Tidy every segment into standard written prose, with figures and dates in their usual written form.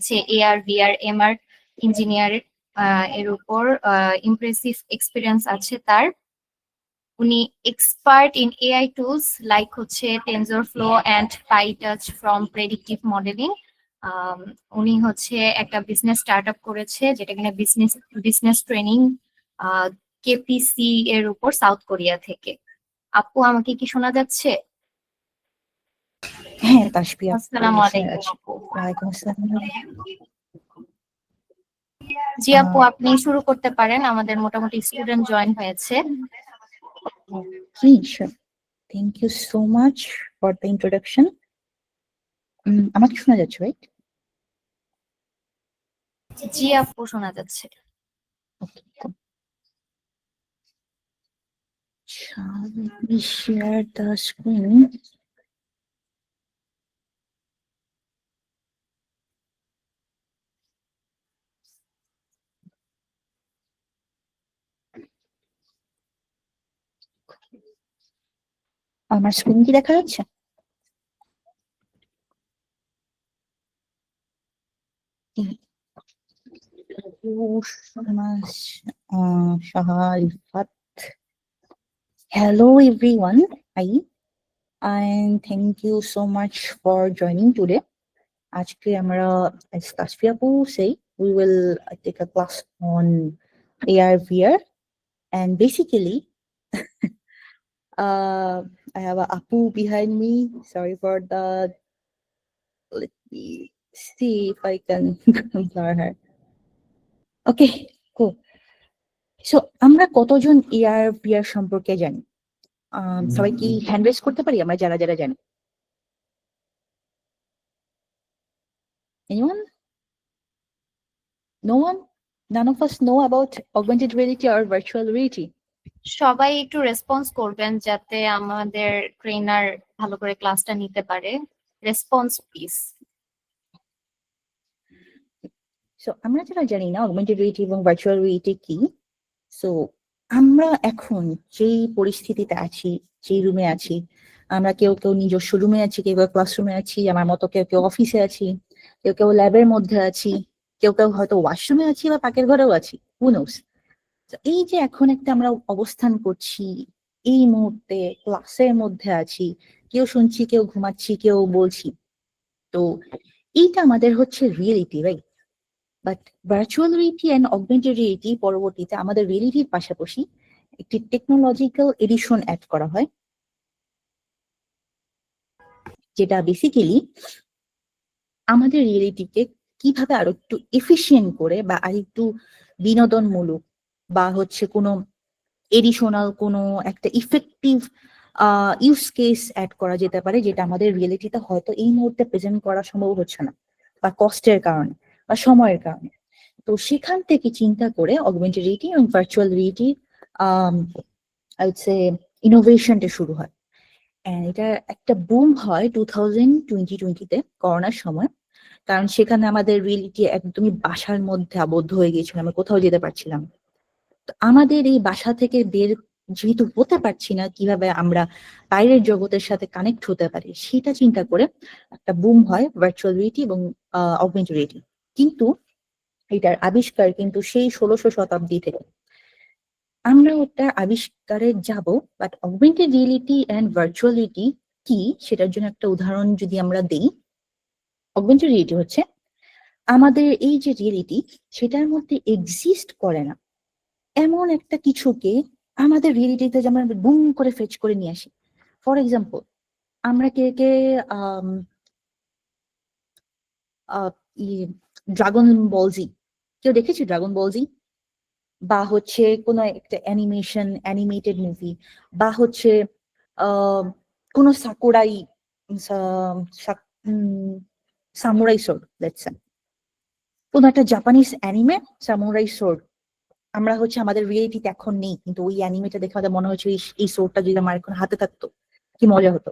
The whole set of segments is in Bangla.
হয়েছে এআর ভিআর এমআর ইঞ্জিনিয়ার এর উপর ইমপ্রেসিভ এক্সপিরিয়েন্স আছে তার। উনি expert in AI tools like হচ্ছে টেনজরফ্লো অ্যান্ড পাইটাচ ফ্রম প্রেডিক্টিভ মডেলিং। উনি হচ্ছে একটা বিজনেস স্টার্ট আপ করেছে যেটা কিনা বিজনেস ট্রেনিং কেপিসি এর উপর সাউথ কোরিয়া থেকে। আপু আমাকে কি শোনা যাচ্ছে? হ্যাঁ তাসফি আপু, আসসালামু শোনা আলাইকুম যাচ্ছে। আপু। ওয়ালাইকুম আসসালাম। জি আপু, আপনি শুরু করতে পারেন, আমাদের মোটামুটি স্টুডেন্ট জয়েন হয়েছে। Okay, sure. Thank you so much for the introduction. আমাকে শোনা যাচ্ছে, রাইট? জি আপু, শোনা যাচ্ছে। Okay, cool. Let me share the screen. আমার স্ক্রিন কি দেখা যাচ্ছে? Hello everyone. Hi, and thank you so much for joining today. আজকে আমরা, as Tasfi Apu say, we will take a class on AR VR, and basically I have a Apu behind me. Sorry for that. Let me see if I can blur her. Okay, cool. So আমরা কতজন AR VR সম্পর্কে জানি? সবাই কি হ্যান্ড রেজ করতে পারি আমরা যারা যারা জানি? Anyone? No one? None of us know about augmented reality or virtual reality. সবাই একটু রেসপন্স করবেন যাতে আমাদের ট্রেনার ভালো করে ক্লাসটা নিতে পারে। Response please. সো আমরা যারা জানি না অগমেন্টেড রিয়েলিটি এবং ভার্চুয়াল রিয়েলিটি কি, সো আমরা এখন যেই পরিস্থিতিতে আছি, যেই রুমে আছি, আমরা কেউ কেউ নিজস্ব রুমে আছি, কেউ কেউ ক্লাসরুমে আছি, আমার মতো কেউ কেউ অফিসে আছি, কেউ কেউ ল্যাবের মধ্যে আছি, কেউ কেউ হয়তো ওয়াশরুমে আছি বা পাকের ঘরেও আছি, হু নোস। এই যে এখন একটা আমরা অবস্থান করছি, এই মুহূর্তে ক্লাসের মধ্যে আছি, কেউ শুনছি, কেউ ঘুমাচ্ছি, কেউ বলছি, তো এইটা আমাদের হচ্ছে reality, right? But virtual reality and augmented reality পরবর্তীতে আমাদের রিয়েলিটির পাশাপাশি একটি টেকনোলজিক্যাল এডিশন অ্যাড করা হয়, যেটা বেসিক্যালি আমাদের রিয়েলিটিকে কিভাবে আরো একটু এফিশিয়েন্ট করে বা আর একটু বিনোদনমূলক বা হচ্ছে কোনো এডিশনাল কোনো একটা ইফেক্টিভ ইউজ কেস অ্যাড করা যেতে পারে, যেটা আমাদের রিয়েলিটিতে হয়তো এই মুহূর্তে প্রেজেন্ট করা সম্ভব হচ্ছে না, বা কস্টের কারণে বা সময়ের কারণে। তো সেখান থেকে চিন্তা করে অগমেন্টেড রিয়েলিটি এবং virtual reality I would say ইনোভেশনটা শুরু হয়। এটা একটা বুম হয় 2020-তে করোনার সময়, কারণ সেখানে আমাদের রিয়েলিটি একদমই বাসার মধ্যে আবদ্ধ হয়ে গিয়েছিল, আমরা কোথাও যেতে পারছিলাম। তো আমাদের এই বাসা থেকে বের যেহেতু হতে পারছি না, কিভাবে আমরা বাইরের জগতের সাথে কানেক্ট হতে পারি সেটা চিন্তা করে একটা বুম হয় ভার্চুয়াল রিয়েলিটি এবং অগমেন্টেড রিয়েলিটি। কিন্তু এটার আবিষ্কার কিন্তু সেই 1600 শতাব্দী থেকে। আমরা ওটার আবিষ্কারে যাব, but augmented reality and virtuality কি সেটার জন্য একটা উদাহরণ যদি আমরা দিই, অগমেন্টেড রিয়েলিটি হচ্ছে আমাদের এই যে রিয়েলিটি সেটার মধ্যে এক্সিস্ট করে না এমন একটা কিছুকে আমাদের রিয়েলিটিতে যেমন আমরা বুম করে ফেচ করে নিয়ে আসি। ফর এক্সাম্পল, আমরা কে কে ড্রাগন বলজি, কেউ দেখেছি ড্রাগন বলজি? বা হচ্ছে কোনো একটা অ্যানিমেটেড মুভি, বা হচ্ছে কোনো Sakurai samurai sword, let's say কোনো একটা জাপানিজ অ্যানিমে সামুরাই সোর্ড, আমরা হচ্ছে আমাদের রিয়েলিটিতে এখন নেই, কিন্তু ওই অ্যানিমেটা দেখে আমাদের মনে হচ্ছে এই সোর্ডটা যদি আমার এখন হাতে থাকতো কি মজা হতো।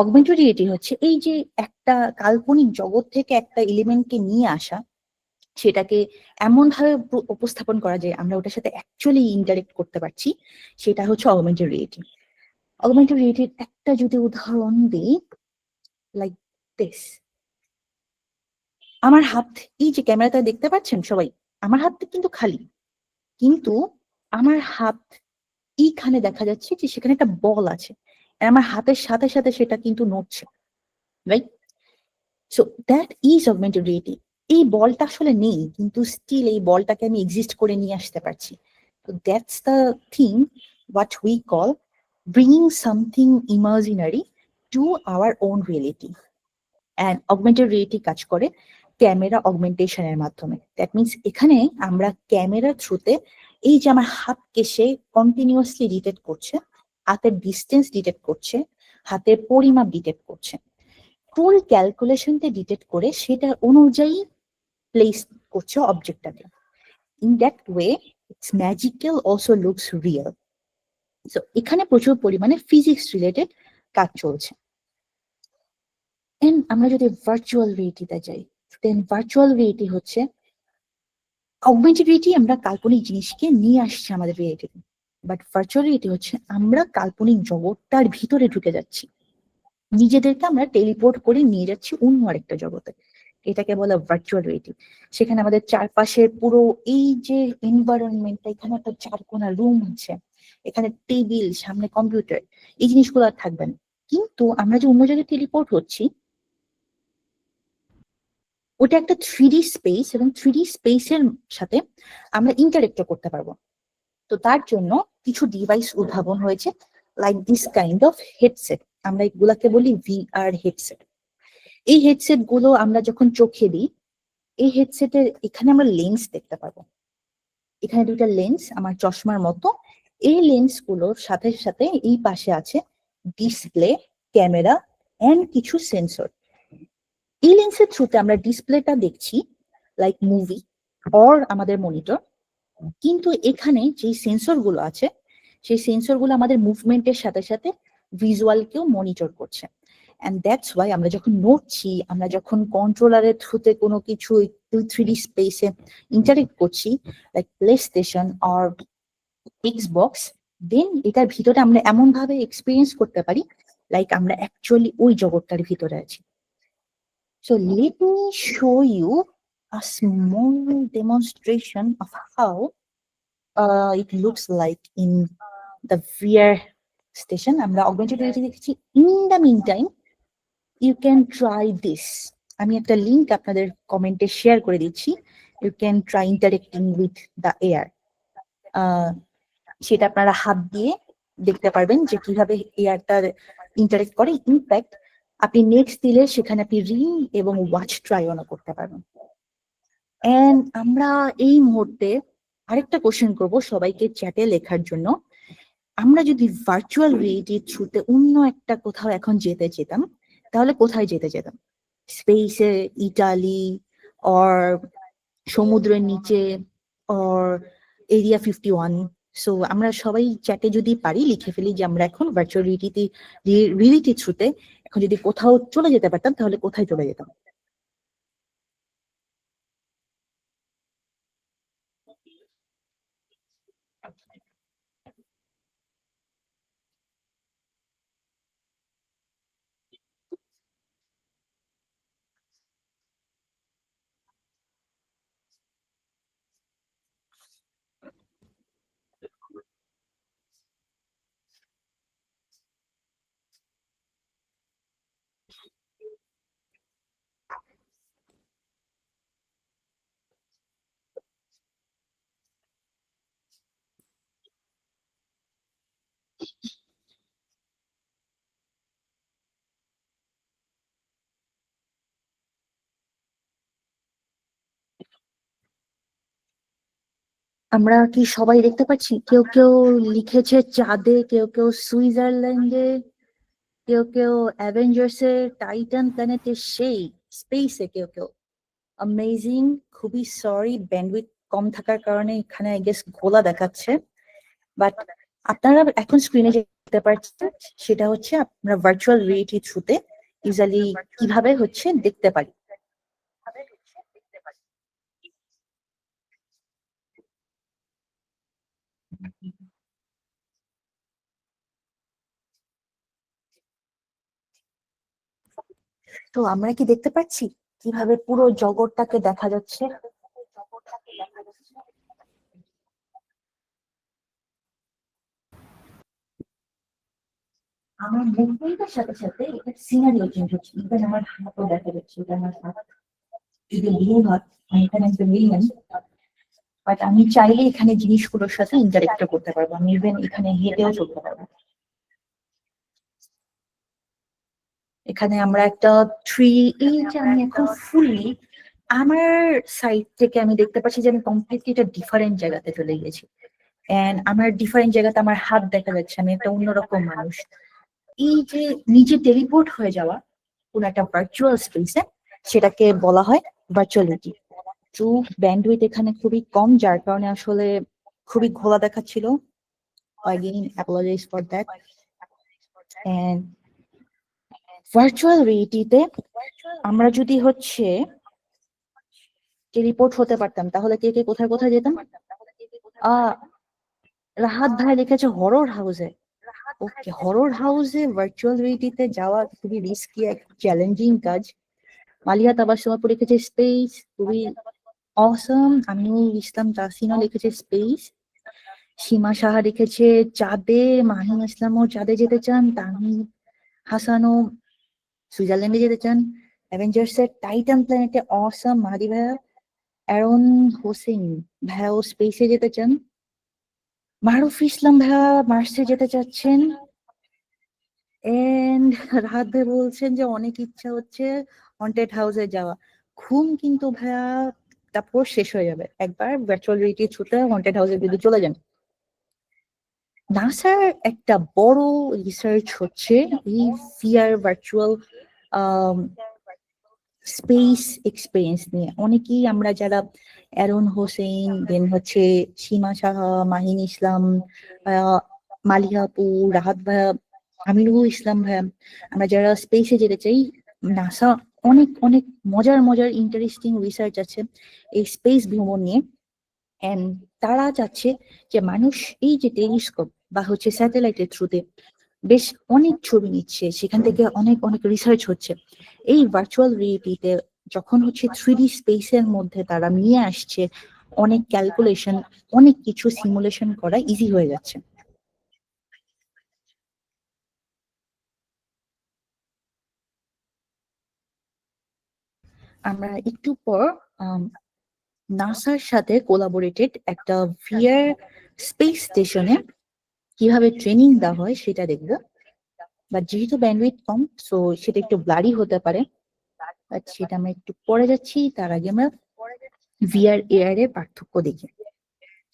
অগমেন্টেড রিয়েলিটি হচ্ছে এই যে একটা কাল্পনিক জগৎ থেকে একটা এলিমেন্টকে নিয়ে আসা, সেটাকে এমন ভাবে উপস্থাপন করা যায় আমরা ওটার সাথে অ্যাকচুয়ালি ইন্টারেক্ট করতে পারছি, সেটা হচ্ছে অগমেন্টেড রিয়েলিটি। অগমেন্টেড রিয়েলিটির একটা যদি উদাহরণ দিই, লাইক দিস, আমার হাত, এই যে ক্যামেরাটা দেখতে পাচ্ছেন সবাই, আমার হাতটা কিন্তু খালি, কিন্তু আমার হাত এইখানে দেখা যাচ্ছে যে সেখানে একটা বল আছে, আর আমার হাতের সাথে সাথে সেটা কিন্তু নড়ছে, right? So that is augmented reality. এই বলটা আসলে নেই, কিন্তু স্টিল এই বলটাকে আমি এক্সিস্ট করে নিয়ে আসতে পারছি। তো that's the thing what we call bringing something imaginary to our own reality. And augmented reality কাজ করে ক্যামেরা অগমেন্টেশনের মাধ্যমে। দ্যাট মিনস এখানে আমরা ক্যামেরার থ্রুতে এই যে আমার হাতকে সে কন্টিনিউয়াসলি ডিটেক্ট করছে, হাতের ডিস্টেন্স ডিটেক্ট করছে, হাতের পরিমাপ ডিটেক্ট করছে, ফুল ক্যালকুলেশনটা ডিটেক্ট করে সেটা অনুযায়ী প্লেস করছে অবজেক্টটাকে। In that way it's magical also looks real. So এখানে প্রচুর পরিমাণে ফিজিক্স রিলেটেড কাজ চলছে। এন্ড আমরা যদি ভার্চুয়াল রিয়েলিটিতে যাই, দেন ভার্চুয়াল রিয়েলিটি হচ্ছে অগমেন্টেড রিয়েলিটি, আমরা কাল্পনিক জিনিসকে নিয়ে আসছি আমাদের রিয়েলিটিতে। বাট ভার্চুয়াল রিয়েলিটি হচ্ছে আমরা কাল্পনিক জগৎটার ভিতরে ঢুকে যাচ্ছি, নিজেদেরকে আমরা টেলিপোর্ট করে নিয়ে যাচ্ছি অন্য আরেকটা জগতে। এটাকে বলা ভার্চুয়াল রিয়েলিটি। সেখানে আমাদের চারপাশের পুরো এই যে এনভায়রনমেন্টটা, এখানে একটা চারকোনা রুম আছে, এখানে টেবিল, সামনে কম্পিউটার, এই জিনিসগুলো আর থাকবে না। কিন্তু আমরা যে অন্য জায়গায় টেলিপোর্ট হচ্ছি, ওটা একটা 3D স্পেস, এবং 3D স্পেসের সাথে আমরা ইন্টারেক্ট করতে পারবো। তো তার জন্য কিছু ডিভাইস উদ্ভাবন হয়েছে, like this kind of headset. আমরা এগুলাকে বলি VR হেডসেট। এই হেডসেট গুলো আমরা যখন চোখে দিই, এই হেডসেটের এখানে আমরা লেন্স দেখতে পাবো। এখানে দুইটা লেন্স আমার চশমার মতো। এই লেন্স গুলোর সাথে সাথে এই পাশে আছে ডিসপ্লে, ক্যামেরা এন্ড কিছু সেন্সর। এই লেন্সের থ্রুতে আমরা ডিসপ্লেটা দেখছি, লাইক মুভি অর আমাদের মনিটর। কিন্তু এখানে যে সেন্সর গুলো আছে, সেই সেন্সর গুলো আমাদের মুভমেন্টের সাথে সাথে ভিজুয়ালকেও মনিটর করছে। অ্যান্ড দ্যাটস ওয়াই আমরা যখন নড়ছি, আমরা যখন কন্ট্রোলারের থ্রুতে কোনো কিছু 3D স্পেসে ইন্টারেক্ট করছি, like PlayStation or Xbox, then এটার ভিতরে আমরা এমন ভাবে এক্সপিরিয়েন্স করতে পারি লাইক আমরা অ্যাকচুয়ালি ওই জগৎটার ভিতরে আছি। So let me show you a small demonstration of how it looks like in the VR station. আমরা augmented reality দেখেছি। In the meantime, you can try this. আমি একটা লিংক আপনাদের কমেন্টে শেয়ার করে দিচ্ছি। You can try interacting with the air. সেটা আপনারা হাত দিয়ে দেখতে পারবেন যে কিভাবে এয়ারটা ইন্টারেক্ট করে। ইনফ্যাক্ট আপনি নেক্সট দিলে সেখানে আপনি রিং এবং ওয়াচ ট্রাই অনও করতে পারবেন। এন্ড আমরা এই মুহূর্তে আরেকটা কোশ্চেন করব সবাইকে চ্যাটে লেখার জন্য। আমরা যদি ভার্চুয়াল রিয়েলিটির থ্রুতে অন্য একটা কোথাও এখন যেতে যেতাম, তাহলে কোথায় যেতে যেতাম? স্পেসে, ইটালি, অর সমুদ্রের নিচে, অর এরিয়া 51? সো আমরা সবাই চ্যাটে যদি পারি লিখে ফেলি যে আমরা এখন ভার্চুয়াল রিয়েলিটির থ্রুতে এখন যদি কোথাও চলে যেতে পারতাম, তাহলে কোথায় চলে যেতাম? আমরা কি সবাই দেখতে পাচ্ছি? কেউ কেউ লিখেছে চাঁদে, কেউ কেউ সুইজারল্যান্ডে, কেউ কেউ অ্যাভেঞ্জার্সের টাইটান প্ল্যানেটের সেই স্পেসে, কেউ কেউ অ্যামেজিং। খুবই সরি, ব্যান্ডউইথ কম থাকার কারণে এখানে আই গেস গোলা দেখাচ্ছে। বাট আপনারা এখন স্ক্রিনে দেখতে পাচ্ছেন, সেটা হচ্ছে আমরা ভার্চুয়াল রিয়েলিটি থ্রুতে ইউজুয়ালি কিভাবে হচ্ছে দেখতে পারি। তো আমরা কি দেখতে পাচ্ছি? কিভাবে পুরো জগৎটাকে দেখা যাচ্ছে। আমার মুভমেন্টের সাথে সাথে এটা সিনারিও চেঞ্জ হচ্ছে, ইভেন আমার হাতও দেখা যাচ্ছে, এটা আমার হাত, যদি লিঙ্ক হাত, আমি এখানে একটা লিঙ্ক, বাট আমি চাইলে এখানে জিনিসগুলোর সাথে ইন্টারেক্ট করতে পারবো, আমি ইভেন এখানে হেঁটেও চলতে পারবো। এখানে আমরা একটা ট্রি, এই যে আমি এখন ফুললি আমার সাইড থেকে আমি দেখতে পাচ্ছি যে আমি কমপ্লিটলি একটা ডিফারেন্ট জায়গাতে চলে গেছি, এন্ড আমার ডিফারেন্ট জায়গাতে আমার হাত দেখা যাচ্ছে, আমি একটা অন্যরকম মানুষ। এই যে নিজে টেলিপোর্ট হয়ে যাওয়া কোন একটা ভার্চুয়াল স্পেসে, সেটাকে বলা হয় ভার্চুয়ালিটি। ট্রু ব্যান্ডউইথ এখানে খুবই কম, যার কারণে আসলে খুবই ঘোলা দেখাচ্ছিল। Again, apologize for that. And virtual রিয়েলিটিতে আমরা যদি হচ্ছে টেলিপোর্ট হতে পারতাম, তাহলে কে কে কোথায় কোথায় যেতাম? রাহাত ভাই লিখেছে হরর হাউসে। ওকে, হরর হাউসে ভার্চুয়াল রিয়েলিটিতে যাওয়া খুবই রিস্কি এক চ্যালেঞ্জিং কাজ। মালিয়া তাবাসসুমা লিখেছে স্পেস, খুবই অসম। আমিনুল ইসলাম তাসিনও লিখেছে স্পেস। সীমা সাহা লিখেছে চাঁদে, মাহিম ইসলামও চাঁদে যেতে চান, তানভীর হাসানও সুইজারল্যান্ডে যেতে চান, অ্যাভেঞ্জার্স এর টাইটান প্ল্যানেটে অসম। মাহাদি ভাইয়া, অ্যারন হোসেন ভাইয়াও স্পেসে যেতে চান। মারুফ ইসলাম ভাইয়া মার্সে যেতে চাচ্ছেন। এন্ড রাহাত ভাই বলছেন যে অনেক ইচ্ছা হচ্ছে হন্টেড হাউসে যাওয়া। ঘুম কিন্তু ভাইয়া তারপর শেষ হয়ে যাবে, একবার ভার্চুয়াল রিয়েলিটি ছুটে হন্টেড হাউসের দিকে চলে যান। নাসার একটা বড় রিসার্চ হচ্ছে এই ভিআর ভার্চুয়াল স্পেস এক্সপিরিয়েন্স নিয়ে। অনেকেই আমরা যারা অ্যারন হোসেন, দেন হচ্ছে সীমা সাহা, মাহিন ইসলাম, মালিহা আপু, রাহাত ভাইয়া, আমিরুল ইসলাম ভাইয়া, আমরা যারা স্পেসে যেতে চাই, নাসা অনেক অনেক মজার মজার ইন্টারেস্টিং রিসার্চ আছে এই স্পেস ভ্রমণ নিয়ে। এন্ড তারা চাচ্ছে যে মানুষ এই যে টেলিস্কোপ বা হচ্ছে স্যাটেলাইটের থ্রুতে বেশ অনেক ছবি নিচ্ছে, সেখান থেকে অনেক অনেক রিসার্চ হচ্ছে। এই ভার্চুয়াল রিয়েলিটিতে যখন হচ্ছে 3D স্পেসের মধ্যে তারা নিয়ে আসছে, অনেক ক্যালকুলেশন, অনেক কিছু সিমুলেশন করা ইজি হয়ে যাচ্ছে। আমরা একটু পর নাসার সাথে কোলাবোরেটেড একটা ভিআর স্পেস স্টেশনে কিভাবে ট্রেনিং দেওয়া হয় সেটা দেখবো। বাট যেহেতু ব্যান্ডউইথ কম, সো সেটা একটু ব্লারি হতে পারে, বাট সেটা আমরা একটু পরে যাচ্ছি। তার আগে আমরা ভিআর এআর এর পার্থক্য দেখি।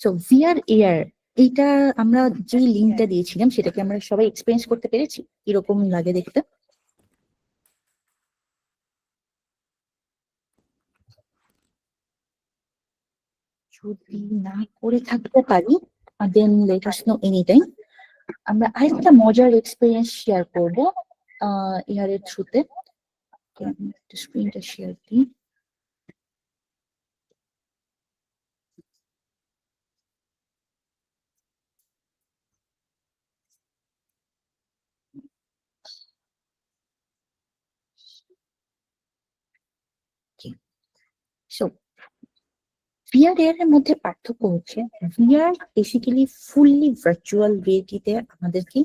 সো ভিআর এআর, এইটা আমরা যে লিঙ্কটা দিয়েছিলাম সেটাকে আমরা সবাই এক্সপিরিয়েন্স করতে পেরেছি, কিরকম লাগে দেখতে? যদি না করে থাকতে পারি, then let us know any time. আমরা আরেকটা মজার এক্সপিরিয়েন্স শেয়ার করবো এআর এর থ্রুতে। স্ক্রিনটা শেয়ার দিই। সো ভিআর এর মধ্যে পার্থক্য হচ্ছে, ভিআর বেসিক্যালি ফুললি ভার্চুয়াল রিয়েলিটিতে আমাদেরকে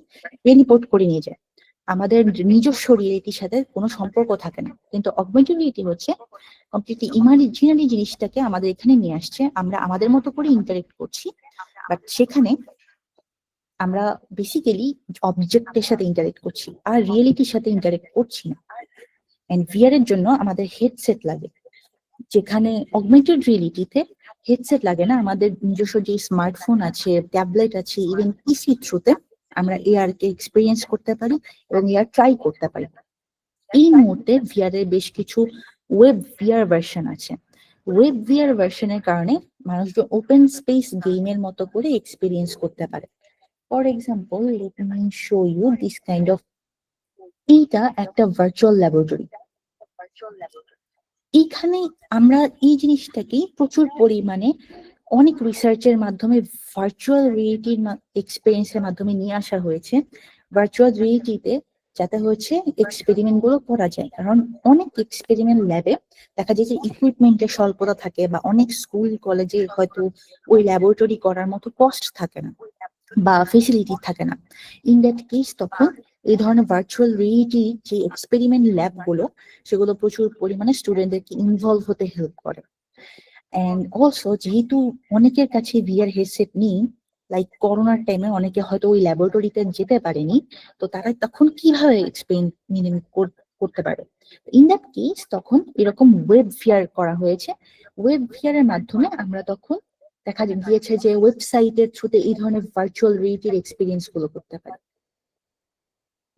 টেলিপোর্ট করে নিয়ে যায়, আমাদের নিজস্ব রিয়েলিটির সাথে কোনো সম্পর্ক থাকে না। কিন্তু অগমেন্টেড রিয়েলিটি হচ্ছে কমপ্লিটলি ইমাজিনারি জিনিসটাকে আমাদের এখানে নিয়ে আসছে, আমরা আমাদের মতো করে ইন্টারেক্ট করছি, বাট সেখানে আমরা বেসিক্যালি অবজেক্টের সাথে ইন্টারেক্ট করছি আর রিয়েলিটির সাথে ইন্টারেক্ট করছি না। এন্ড ভিআর এর জন্য আমাদের হেডসেট লাগে, যেখানে অগমেন্টেড রিয়েলিটিতে হেডসেট লাগে না। আমাদের নিজস্ব যে স্মার্টফোন আছে, ট্যাবলেট আছে, ইভেন পিসি থ্রুতে আমরা এআর কে এক্সপিরিয়েন্স করতে পারি এবং এআর ট্রাই করতে পারি। এই মুহূর্তে ভিআর এর বেশ কিছু ওয়েব ভিআর ভার্সন আছে। ওয়েব ভিআর ভার্সনের কারণে মানুষজন ওপেন স্পেস গেমের মতো করে এক্সপিরিয়েন্স করতে পারে। For example, let me show you this kind of, এইটা একটা ভার্চুয়াল ল্যাবরেটরি। এইখানে আমরা এই জিনিসটাকেই প্রচুর পরিমাণে অনেক রিসার্চের মাধ্যমে ভার্চুয়াল রিয়েলিটির এক্সপিরিয়েন্সের মাধ্যমে নিয়ে আসা হয়েছে। ভার্চুয়াল রিয়েলিটিতে যাতে হচ্ছে এক্সপেরিমেন্ট গুলো করা যায়। কারণ অনেক এক্সপেরিমেন্ট ল্যাবে দেখা যায় যে ইকুইপমেন্টের স্বল্পতা থাকে, বা অনেক স্কুল কলেজে হয়তো ওই ল্যাবরেটরি করার মতো কস্ট থাকে না বা ফেসিলিটি থাকে না। ইন দ্যাট কেস তখন এই ধরনের ভার্চুয়াল রিয়েলিটি যে এক্সপেরিমেন্ট ল্যাব গুলো, সেগুলো প্রচুর পরিমাণে স্টুডেন্টদেরকে ইনভলভ হতে হেল্প করে। অ্যান্ড অলসো যেহেতু অনেকের কাছে ভিআর হেডসেট নেই, লাইক করোনার টাইমে অনেকে হয়তো ওই ল্যাবরেটরিতে যেতে পারেনি, তো তারা তখন কিভাবে এক্সপেরিমেন্ট করতে পারে? ইন দ্যাট কেস তখন এরকম ওয়েব ভিআর করা হয়েছে। ওয়েব ভিআর এর মাধ্যমে আমরা তখন দেখা গিয়েছে যে ওয়েবসাইটের থ্রুতে এই ধরনের ভার্চুয়াল রিয়েলিটির এক্সপিরিয়েন্স গুলো করতে পারে।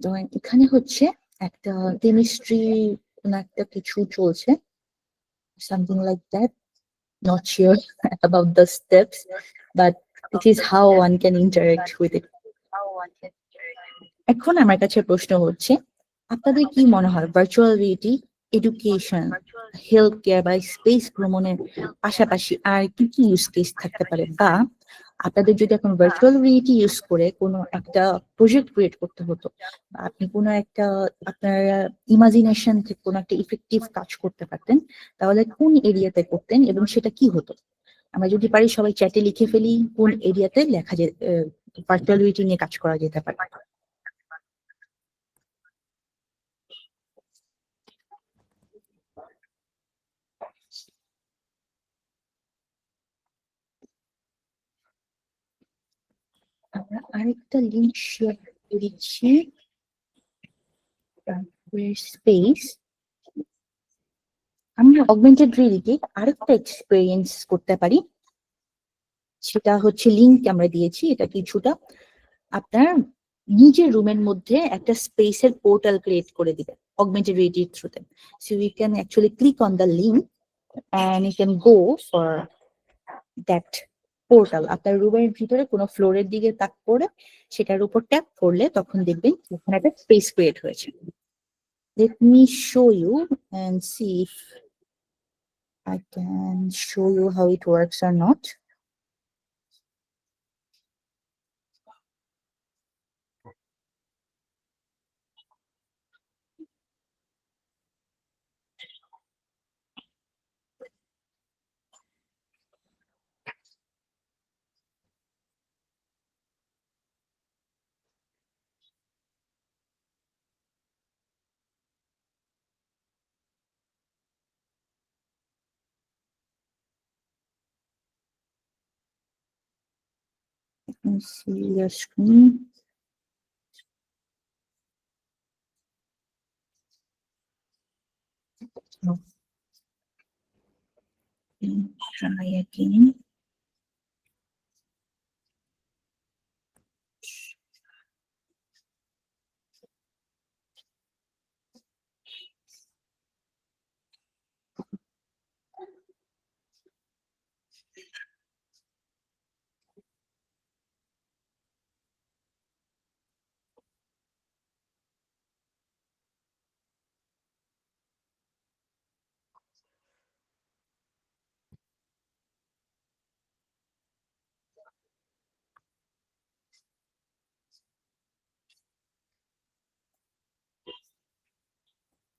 যেমন এখানে হচ্ছে একটা কেমিস্ট্রি কোন একটা কিছু চলছে, something like that, not sure about the steps, but it is how one can interact with it. এখন আমার কাছে প্রশ্ন হচ্ছে, আপনাদের কি মনে হয় virtual reality education, health care বা স্পেস ভ্রমণের পাশাপাশি আর কি কি ইউজ কেস থাকতে পারে? বা আপনাদের যদি এখন ভার্চুয়াল রিয়েলিটি ইউজ করে কোনো একটা প্রজেক্ট ক্রিয়েট করতে হতো, বা আপনি কোনো একটা আপনার ইমাজিনেশন থেকে কোনো একটা ইফেক্টিভ কাজ করতে পারতেন, তাহলে কোন এরিয়াতে করতেন এবং সেটা কি হতো? আমরা যদি পারি সবাই চ্যাটে লিখে ফেলি কোন এরিয়াতে লেখা যায় ভার্চুয়াল রিয়েলিটি নিয়ে কাজ করা যেতে পারে। আমরা আরেকটা লিঙ্ক শেয়ার করে দিচ্ছি, স্পেস। আমরা অগমেন্টেড রিয়েলিটির আরেকটা এক্সপেরিয়েন্স করতে পারি, সেটা হচ্ছে লিঙ্ক আমরা দিয়েছি। এটা কিছুটা আপনার নিজের রুমের মধ্যে একটা স্পেসের পোর্টাল ক্রিয়েট করে দিবে অগমেন্টেড রিয়েলিটির থ্রুতে। So you can actually click on the link and you can go for that portal. আপনার রুমের ভিতরে কোনো ফ্লোরের দিকে তাক করে সেটার উপর ট্যাপ করলে তখন দেখবেন ওখানে একটা স্পেস ক্রিয়েট হয়েছে। Let me show you and see if I can show you how it works or not. Let me see your screen. No. Try again.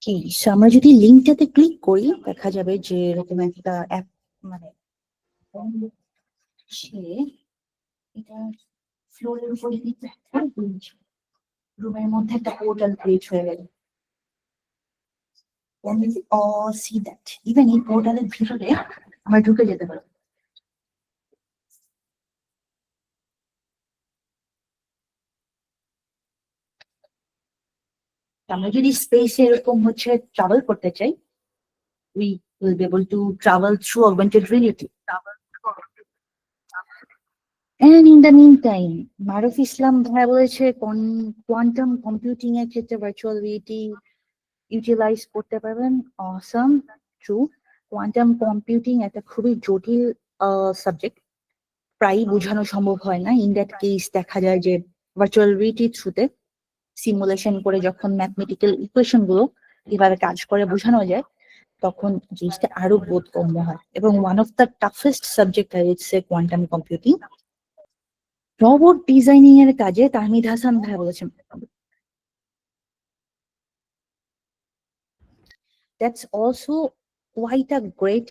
Okay, so আমরা যদি লিঙ্কটাতে ক্লিক করি দেখা যাবে যে এরকম একটা অ্যাপ, মানে সে এটা ফ্লোরের উপর যদি রুমের মধ্যে একটা পোর্টাল ক্রিয়েট হয়ে গেল। Can we all see that? Even এই পোর্টালের ভিতরে আমরা ঢুকে যেতে পারি। আমরা যদি স্পেসে এরকম হচ্ছে ট্রাভেল করতে চাই, we will be able to travel through augmented reality. And in the meantime, মারুফ ইসলাম ভাইয়া বলেছে কোয়ান্টাম কম্পিউটিং এর ক্ষেত্রে ভার্চুয়াল রিয়েলিটি ইউটিলাইজ করতে পারবেন। অসম, ট্রু। কোয়ান্টাম কম্পিউটিং একটা খুবই জটিল সাবজেক্ট, প্রায়ই বোঝানো সম্ভব হয় না। ইন দ্যাট কেস দেখা যায় যে ভার্চুয়াল রিয়েলিটির থ্রুতে সিমুলেশন করে যখন ম্যাথমেটিক্যাল ইকুয়েশন গুলো কিভাবে কাজ করে বোঝানো যায়, তখন জিনিসটা আরো বোধগম্য হয়। এবং one of the toughest subject হচ্ছে কোয়ান্টাম কম্পিউটিং। রোবট ডিজাইনিং এর কাজে তাহমিদ হাসান ভাই বলেছেন that's also quite a great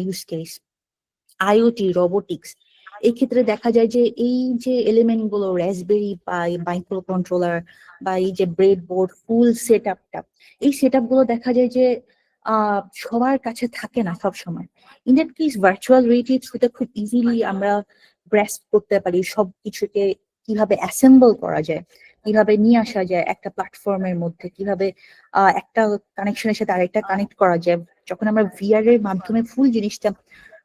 use case. IoT, robotics, এই ক্ষেত্রে দেখা যায় যে এই যে এলিমেন্ট গুলো রাসবেরি পাই, মাইক্রো কন্ট্রোলার বা এই যে ব্রেড বোর্ড ফুল সেট আপটা, এই সেট আপ গুলো দেখা যায় যে সবার কাছে থাকে না সব সময়। In that case virtual reality থ্রুতে খুব ইজিলি আমরা গ্রাস্প করতে পারি সবকিছুকে, কিভাবে অ্যাসেম্বল করা যায়, কিভাবে নিয়ে আসা যায় একটা প্ল্যাটফর্মের মধ্যে, কিভাবে একটা কানেকশনের সাথে আরেকটা কানেক্ট করা যায়। যখন আমরা ভিআর এর মাধ্যমে ফুল জিনিসটা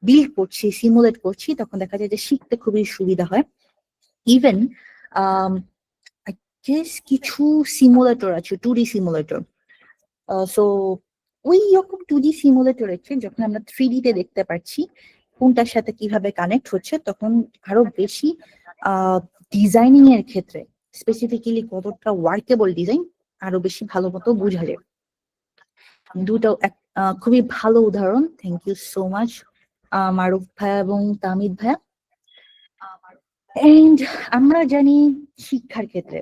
বিল্ড করছি, সিমুলেট করছি, তখন দেখা যায় যে শিখতে খুবই সুবিধা হয়। ইভেন কিছু সিমুলেটর আছে, 2D সিমুলেটর। সো ওই রকম 2D সিমুলেটর আছে, যখন আমরা 3D তে দেখতে পাচ্ছি কোনটার সাথে কিভাবে কানেক্ট হচ্ছে, তখন আরো বেশি ডিজাইনিং এর ক্ষেত্রে স্পেসিফিক্যালি কতটা ওয়ার্কেবল ডিজাইন আরো বেশি ভালো মতো বোঝা যায়। দুটো খুবই ভালো উদাহরণ। থ্যাংক ইউ সো মাচ মারুফ ভাইয়া এবং তামিদ ভাইয়া। এন্ড আমরা জানি শিক্ষার ক্ষেত্রে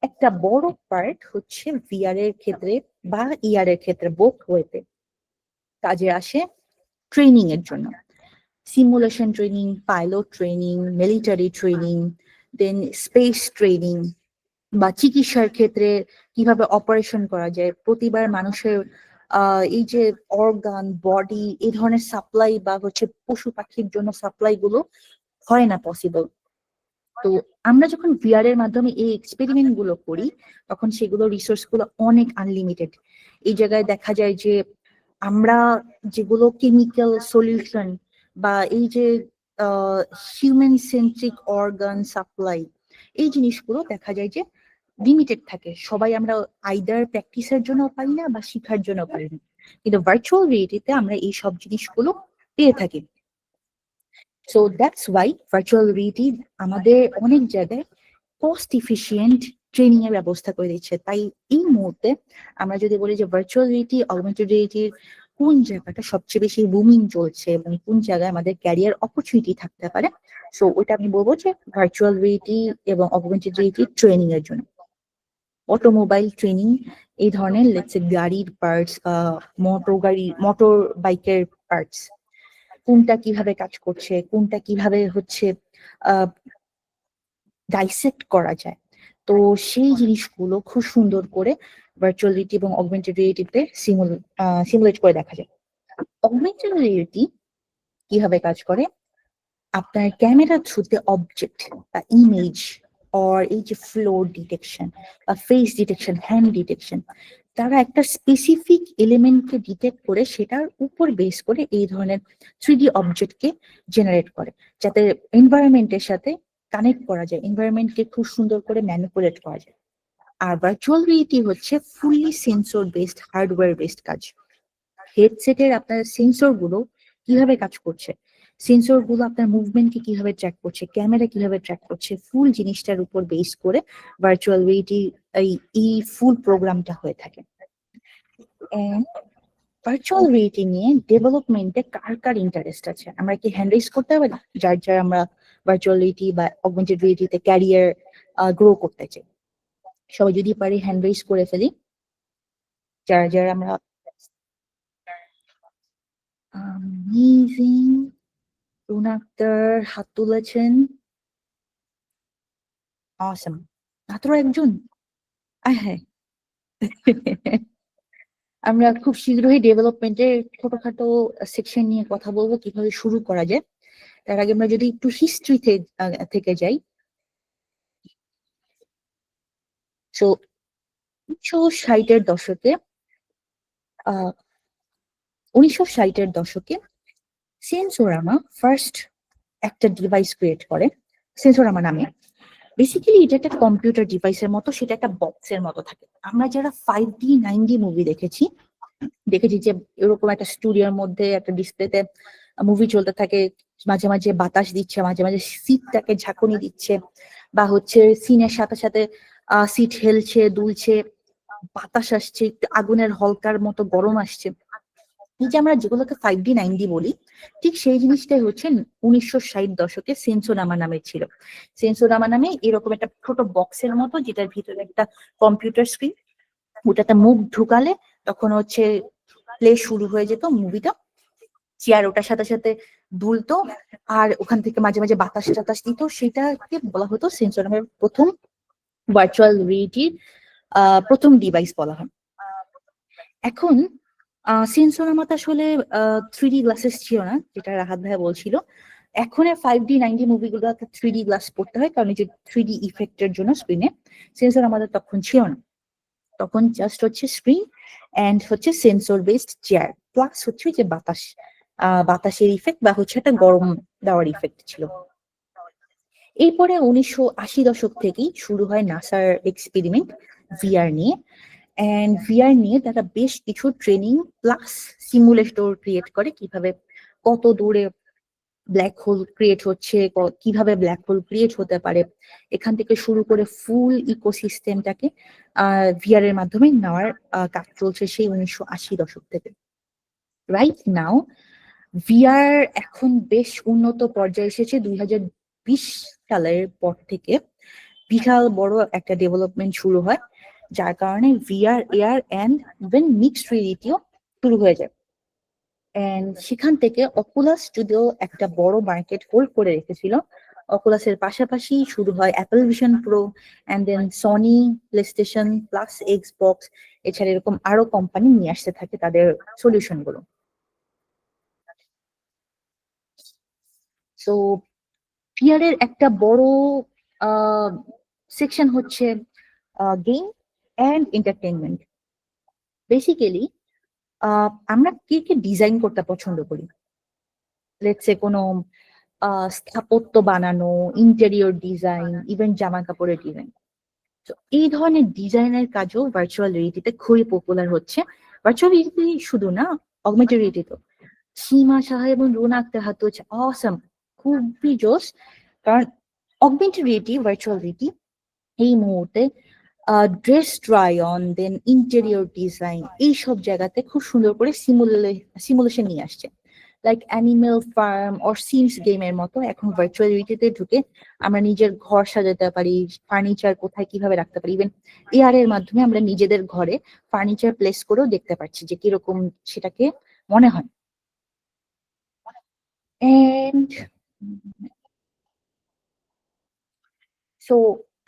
একটা বড় পার্ট হচ্ছে ভিআর এর ক্ষেত্রে বা ইআর এর ক্ষেত্রে বোথ ওয়েতে কাজে আসে ট্রেনিং এর জন্য। Simulation training, pilot training, military training, then space training, বা চিকিৎসার ক্ষেত্রে কিভাবে অপারেশন করা যায়। প্রতিবার মানুষের এই যে অর্গান, বডি, এই ধরনের সাপ্লাই বা হচ্ছে পশু পাখির জন্য সাপ্লাই গুলো হয় না পসিবল। তো আমরা যখন ভিআর এর মাধ্যমে এই এক্সপেরিমেন্ট গুলো করি, তখন সেগুলো রিসোর্স গুলো অনেক আনলিমিটেড। এই জায়গায় দেখা যায় যে আমরা যেগুলো কেমিক্যাল সলিউশন বা এই যে হিউম্যান সেন্ট্রিক অর্গান সাপ্লাই, এই জিনিসগুলো দেখা যায় যে লিমিটেড থাকে। সবাই আমরা আইদার প্র্যাকটিসের জন্য পাই না বা শিখার জন্য পাই না, কিন্তু ভার্চুয়াল রিয়েলিটিতে আমরা এই সব জিনিসগুলো পেয়ে থাকি। So that's why virtual reality আমাদের অনেক জায়গায় কস্ট ইফিসিয়েন্ট ট্রেনিং এর ব্যবস্থা করে দিচ্ছে। তাই এই মুহূর্তে আমরা যদি বলি যে ভার্চুয়াল রিয়েলিটি, অগমেন্টেড রিয়েলিটির কোন জায়গাটা সবচেয়ে বেশি বুমিং চলছে এবং কোন জায়গায় আমাদের ক্যারিয়ার অপরচুনিটি থাকতে পারে, সো ওটা আমি বলবো যে ভার্চুয়াল রিয়েলিটি এবং অগমেন্টেড রিয়েলিটি ট্রেনিং এর জন্য। অটোমোবাইল ট্রেনিং, এই ধরনের লেটস সে গাড়ির পার্টস, মোটর বাইকের পার্টস, কোনটা কিভাবে কাজ করছে, কোনটা কিভাবে হচ্ছে ডাইসেক্ট করা যায়, তো সেই জিনিসগুলো খুব সুন্দর করে ভার্চুয়াল রিয়েলিটি এবং অগমেন্টেড রিয়েলিটিতে সিমুলেট করে দেখা যায়। অগমেন্টেড রিয়েলিটি কিভাবে কাজ করে, আপনার ক্যামেরা থ্রুতে অবজেক্ট বা ইমেজ অর এই যে ফ্লোর ডিটেকশন বা ফেস ডিটেকশন, হ্যান্ড ডিটেকশন, তারা একটা স্পেসিফিক এলিমেন্টকে ডিটেক্ট করে সেটার উপর বেস করে এই ধরনের 3D অবজেক্টকে জেনারেট করে, যাতে এনভায়রনমেন্টের সাথে কানেক্ট করা যায়, এনভায়রনমেন্টকে খুব সুন্দর করে ম্যানিপুলেট করা যায়। আর ভার্চুয়াল রিয়েলিটি হচ্ছে fully sensor based, hardware based কাজ। হেডসেটের আপনার সেন্সর গুলো কিভাবে কাজ করছে, সেন্সর গুলো আপনার মুভমেন্টকে কিভাবে ট্র্যাক করছে, ক্যামেরা কিভাবে ট্র্যাক করছে, ফুল জিনিসটার উপর বেস করে ভার্চুয়াল রিয়েলিটি এই ফুল প্রোগ্রামটা হয়ে থাকে। ভার্চুয়াল রিয়েলিটি নিয়ে ডেভেলপমেন্টে কার কার ইন্টারেস্ট আছে, আমরা কি হ্যান্ড রেজ করতে হবে না, যার যার আমরা ভার্চুয়াল রিয়েলিটি বা অগমেন্টেড রিয়েলিটিতে ক্যারিয়ার গ্রো করতে চাই? সবাই যদি পারি হ্যান্ড রেজ করে ফেলি, যারা যারা আমরা। অ্যামেজিং, রুনা আক্তার হাত তুলেছেন, অসম, মাত্র একজন। হ্যাঁ, আমরা খুব শীঘ্রই ডেভেলপমেন্টের ছোটখাটো সেকশন নিয়ে কথা বলবো, কিভাবে শুরু করা যায়। তার আগে আমরা যদি একটু হিস্ট্রি থেকে যাই, তো 1960-এর দশকে 1960-এর দশকে সেন্সোরামা ফার্স্ট একটা ডিভাইস ক্রিয়েট করে, সেন্সোরামা নামে। বেসিক্যালি এটা একটা কম্পিউটার ডিভাইসের মতো, সেটা একটা বক্সের মতো থাকে। আমরা যারা 5D 9D মুভি দেখেছি যে এরকম একটা স্টুডিওর মধ্যে একটা ডিসপ্লেতে মুভি চলতে থাকে, মাঝে মাঝে বাতাস দিচ্ছে, মাঝে মাঝে সিটটাকে ঝাঁকুনি দিচ্ছে, বা হচ্ছে সিনের সাথে সাথে সিট হেলছে, দুলছে, বাতাস আসছে, একটু আগুনের হলকার মতো গরম আসছে। এই যে আমরা যেগুলোকে 5D 9D বলি, ঠিক সেই জিনিসটাই হচ্ছে 1960 দশকে সেন্সোরামা নামে ছিল। সেন্সোরামা নামে এরকম একটা ছোট বক্সের মতো, যেটার ভিতরে একটা কম্পিউটার স্ক্রিন, ওটাতে মুখ ঢুকালে তখন হচ্ছে প্লে শুরু হয়ে যেত মুভিটা, চেয়ার ওটার সাথে সাথে দুলতো, আর ওখান থেকে মাঝে মাঝে বাতাস টাতাস দিত, সেটাকে বলা হতো সেন্সোরামের প্রথম ভার্চুয়াল রিয়েলিটির প্রথম ডিভাইস বলা হয়। এখন সেন্সোরামাতে আসলে 3D গ্লাসেস ছিল না, যেটা রাহাত ভাইয়া বলছিল। এখন 5D 9D মুভিগুলোতে 3D গ্লাস পড়তে হয়, কারণ এই যে 3D ইফেক্টের জন্য স্ক্রিনে। সেন্সর আমাদের তখন ছিল না, তখন জাস্ট হচ্ছে স্ক্রিন এন্ড হচ্ছে সেন্সর বেসড চেয়ার, প্লাস হচ্ছে যে বাতাসের ইফেক্ট বা হচ্ছে একটা গরম দেওয়ার ইফেক্ট ছিল। এরপরে 1980 দশক থেকেই শুরু হয় নাসার এক্সপেরিমেন্ট ভিআর নিয়ে। এন্ড ভিআর নিয়ে তারা বেশ কিছু ট্রেনিং প্লাস সিমুলেটর ক্রিয়েট করে, কিভাবে কত দূরে ব্ল্যাক হোল ক্রিয়েট হচ্ছে, কিভাবে ব্ল্যাক হোল ক্রিয়েট হতে পারে, এখান থেকে শুরু করে ফুল ইকোসিস্টেমটাকে ভিআর এর মাধ্যমে নেওয়ার কাজ চলছে সেই 1980 দশক থেকে। রাইট নাও ভিআর এখন বেশ উন্নত পর্যায়ে এসেছে 2020 সালের পর থেকে। বিশাল বড় একটা ডেভেলপমেন্ট শুরু হয়, যার কারণে VR, AR and even mixed রিয়েলিটিও শুরু হয়ে যায়। এন্ড সেখান থেকে অকুলাস যদিও একটা বড় মার্কেট হোল্ড করে রেখেছিল, অকুলাসের পাশাপাশি শুরু হয় Apple Vision Pro, and then Sony, PlayStation plus Xbox, এছাড়া এরকম আরো কোম্পানি নিয়ে আসতে থাকে তাদের সলিউশন গুলো। সো ভিআর এর একটা বড় সেকশন হচ্ছে গেম এন্ড এন্টারটেনমেন্ট। বেসিক্যালি আমরা কে কে ডিজাইন করতে পছন্দ করি, লেটস সে কোনো স্থাপত্য বানানো, ইন্টেরিয়র ডিজাইন, ইভেন জামা কাপড়ের ডিজাইন। তো এই ধরনের ডিজাইনের কাজও ভার্চুয়াল রিয়েলিটিতে খুবই পপুলার হচ্ছে। ভার্চুয়াল রিয়েলিটি শুধু না, অগমেন্টেড রিয়েলিটি তো সীমা সাহা এবং রুনা আক্তার হাত হচ্ছে অসম, খুবই জোস। কারণ অগমেন্টেড রিয়েলিটি, ভার্চুয়াল রিয়েলিটি এই মুহূর্তে dress try on, then interior design, এইসব জায়গাতে খুব সুন্দর করে সিমুলেশন নিয়ে আসছে। Like Animal Farm or Sims গেমের মতো এখন ভার্চুয়াল রিয়েলিটিতে ঢুকে আমরা নিজের ঘর সাজাতে পারি, ফার্নিচার কোথায় কিভাবে রাখতে পারি, ইভেন এআর এর মাধ্যমে আমরা নিজেদের ঘরে ফার্নিচার প্লেস করেও দেখতে পাচ্ছি যে কিরকম সেটাকে মনে হয়। এন্ড সো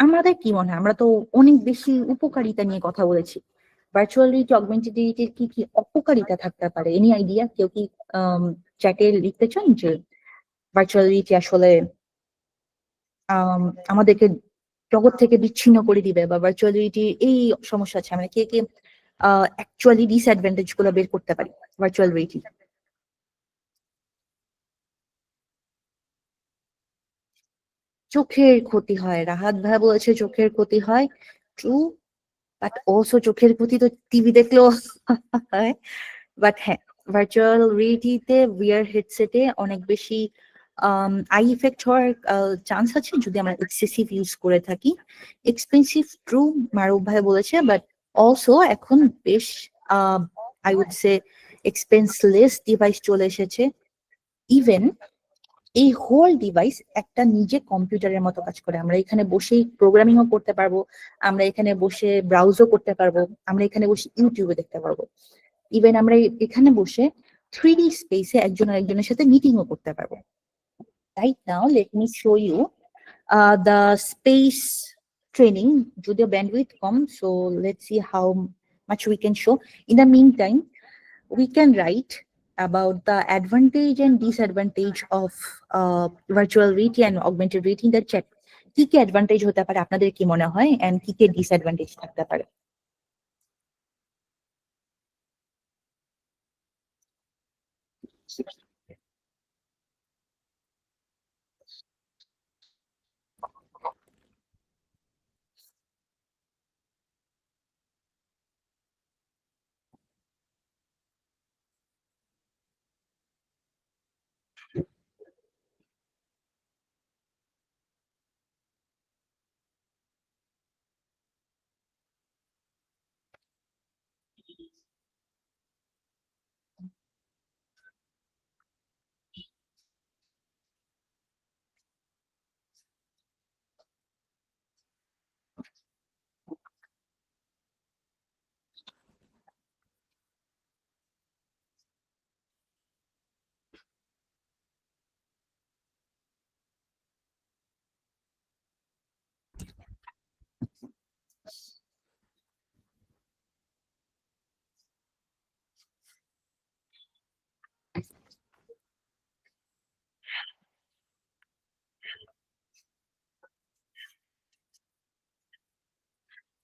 আমাদের কি মনে হয়, আমরা তো অনেক বেশি উপকারিতা নিয়ে কথা বলেছি, ভার্চুয়াল রিয়েলিটি, অগমেন্টেড রিয়েলিটির কি কি অপকারিতা থাকতে পারে? Any idea? কেউ কি চ্যাটে লিখতে চান যে ভার্চুয়াল রিয়েলিটি আসলে আম, আমাদেরকে জগৎ থেকে বিচ্ছিন্ন করে দিবে, বা ভার্চুয়াল রিয়েলিটির এই সমস্যা আছে, আমরা কে কে অ্যাকচুয়ালি ডিসঅ্যাডভান্টেজ গুলো বের করতে পারি ভার্চুয়াল রিয়েলিটি? চোখের ক্ষতি হয়, রাহাত ভাই বলেছে চোখের ক্ষতি হয়, ট্রু। বাট অলসো চোখের ক্ষতি তো টিভি দেখলেও হয়। বাট হ্যাঁ, ভার্চুয়াল রিয়েলিটিতে ভিআর হেডসেটে অনেক বেশি আই ইফেক্ট হওয়ার চান্স আছে যদি আমরা এক্সেসিভ ইউজ করে থাকি। এক্সপেন্সিভ, ট্রু, মারুফ ভাই বলেছে, বাট অলসো এখন বেশ আই উড সে এক্সপেন্সলেস ডিভাইস চলে এসেছে। ইভেন এই হোল ডিভাইস একটা নিজে কম্পিউটারের মতো কাজ করে, আমরা এখানে বসেই প্রোগ্রামিংও করতে পারবো, আমরা এখানে বসে ব্রাউজও করতে পারবো, আমরা এখানে বসে ইউটিউবে দেখতে পারবো, ইভেন আমরা এখানে বসে 3D স্পেসে একজন আরেকজনের সাথে মিটিংও করতে পারবো। Right now let me show you the space training, যদিও ব্যান্ডউইথ কম, so let's see how much we can show. In the meantime we can write about the advantage and disadvantage of virtual reality and augmented reality in the chat. কি কি অ্যাডভান্টেজ হতে পারে আপনাদের কি মনে হয়, এন্ড কি কি ডিসঅ্যাডভান্টেজ থাকতে পারে?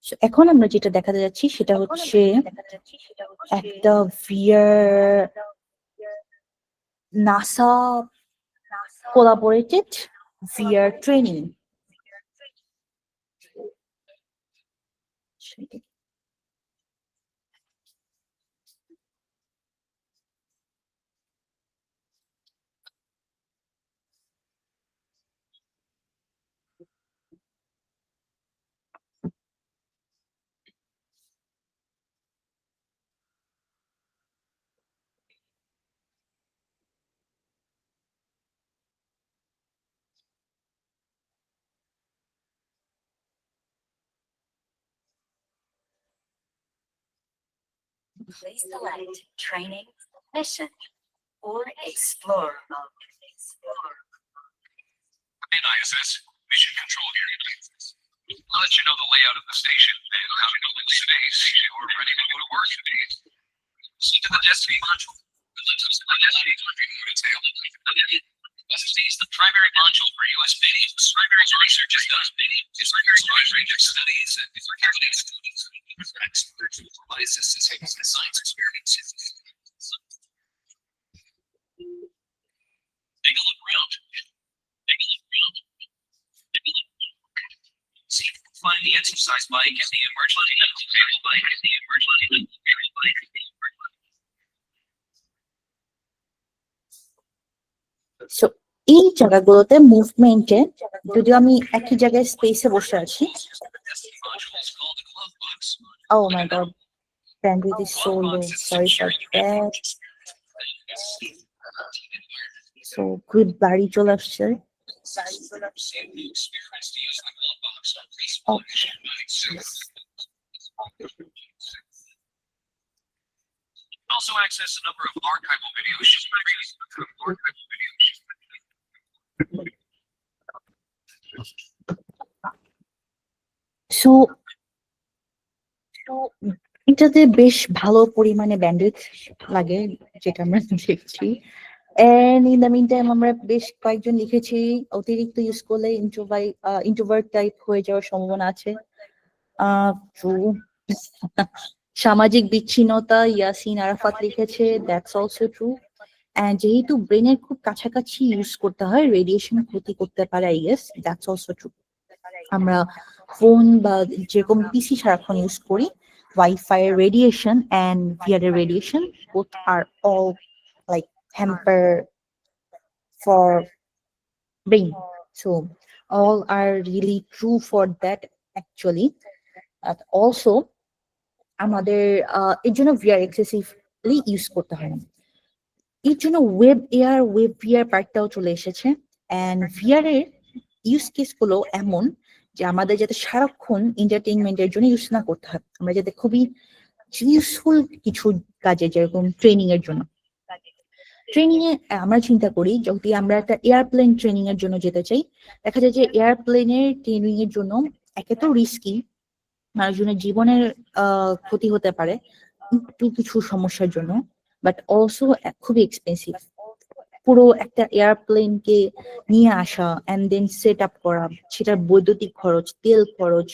So, এখন আমরা যেটা দেখাতে যাচ্ছি সেটা হচ্ছে একটা VR NASA collaborated VR training. Please select training, mission, or explore mode. In ISS, mission control here. I'll let you know the layout of the station and how to go in space. You're ready to go to work today. See to the Destiny module. Destiny is the primary module for U.S. bidding. Primary research is done. It's wide range of studies and students. ISS is science experiments. Take a look around. Take a look around. Take a look around. See if you can find the exercise bike and the emergency medical vehicle bike and the emergency medical vehicle bike. So, এই জায়গাগুলোতে মুভমেন্টে যদিও আমি একই জায়গায় স্পেসে বসে আছি। Oh my god, bandwidth is so low. Sorry for that. So, good বাড়ি চলে আসছে। Also access a number of archival videos. So, এটাতে বেশ ভালো পরিমাণে ব্যান্ডউইথ লাগে যেটা আমরা দেখছি। And in the meantime আমরা বেশ কয়েকজন লিখেছি অতিরিক্ত ইউজ করলে ইন্ট্রোভার্ট টাইপ হয়ে যাওয়ার সম্ভাবনা আছে। True. সামাজিক বিচ্ছিন্নতা ইয়াসিন আরাফাত লিখেছে, দ্যাটস অলসো ট্রু। এন্ড যেহেতু ব্রেনের খুব কাছাকাছি ইউজ করতে হয়, রেডিয়েশন ক্ষতি করতে পারে, I guess that's also true. আমরা ফোন বা যেরকম পিসি সারাক্ষণ ইউজ করি, wifi radiation and VR radiation both are all like hamper for brain. So all are really true for that actually. But also আমাদের এর জন্য ভিআর এক্সেসিভলি ইউজ করতে হয় না। এর জন্য ওয়েব ভিআর পার্টটাও চলে এসেছে। এন্ড ভিআর এর ইউজ কেস গুলো এমন যে আমাদের যাতে সারাক্ষণ এন্টারটেইনমেন্টের জন্য ইউজ না করতে হয়, আমরা যাতে খুবই ইউজফুল কিছু কাজে, যেরকম ট্রেনিং এর জন্য। ট্রেনিং এ আমরা চিন্তা করি যদি আমরা একটা এয়ারপ্লেন ট্রেনিং এর জন্য যেতে চাই, দেখা যায় যে এয়ারপ্লেনের ট্রেনিং এর জন্য একে তো রিস্কি, মানুষজনের জীবনের ক্ষতি হতে পারে একটু কিছু সমস্যার জন্য, বাট অলসো খুবই এক্সপেন্সিভ। পুরো একটা এয়ারপ্লেনকে নিয়ে আসা এন্ড দেন সেট আপ করা, সেটার বৈদ্যুতিক খরচ, তেল খরচ,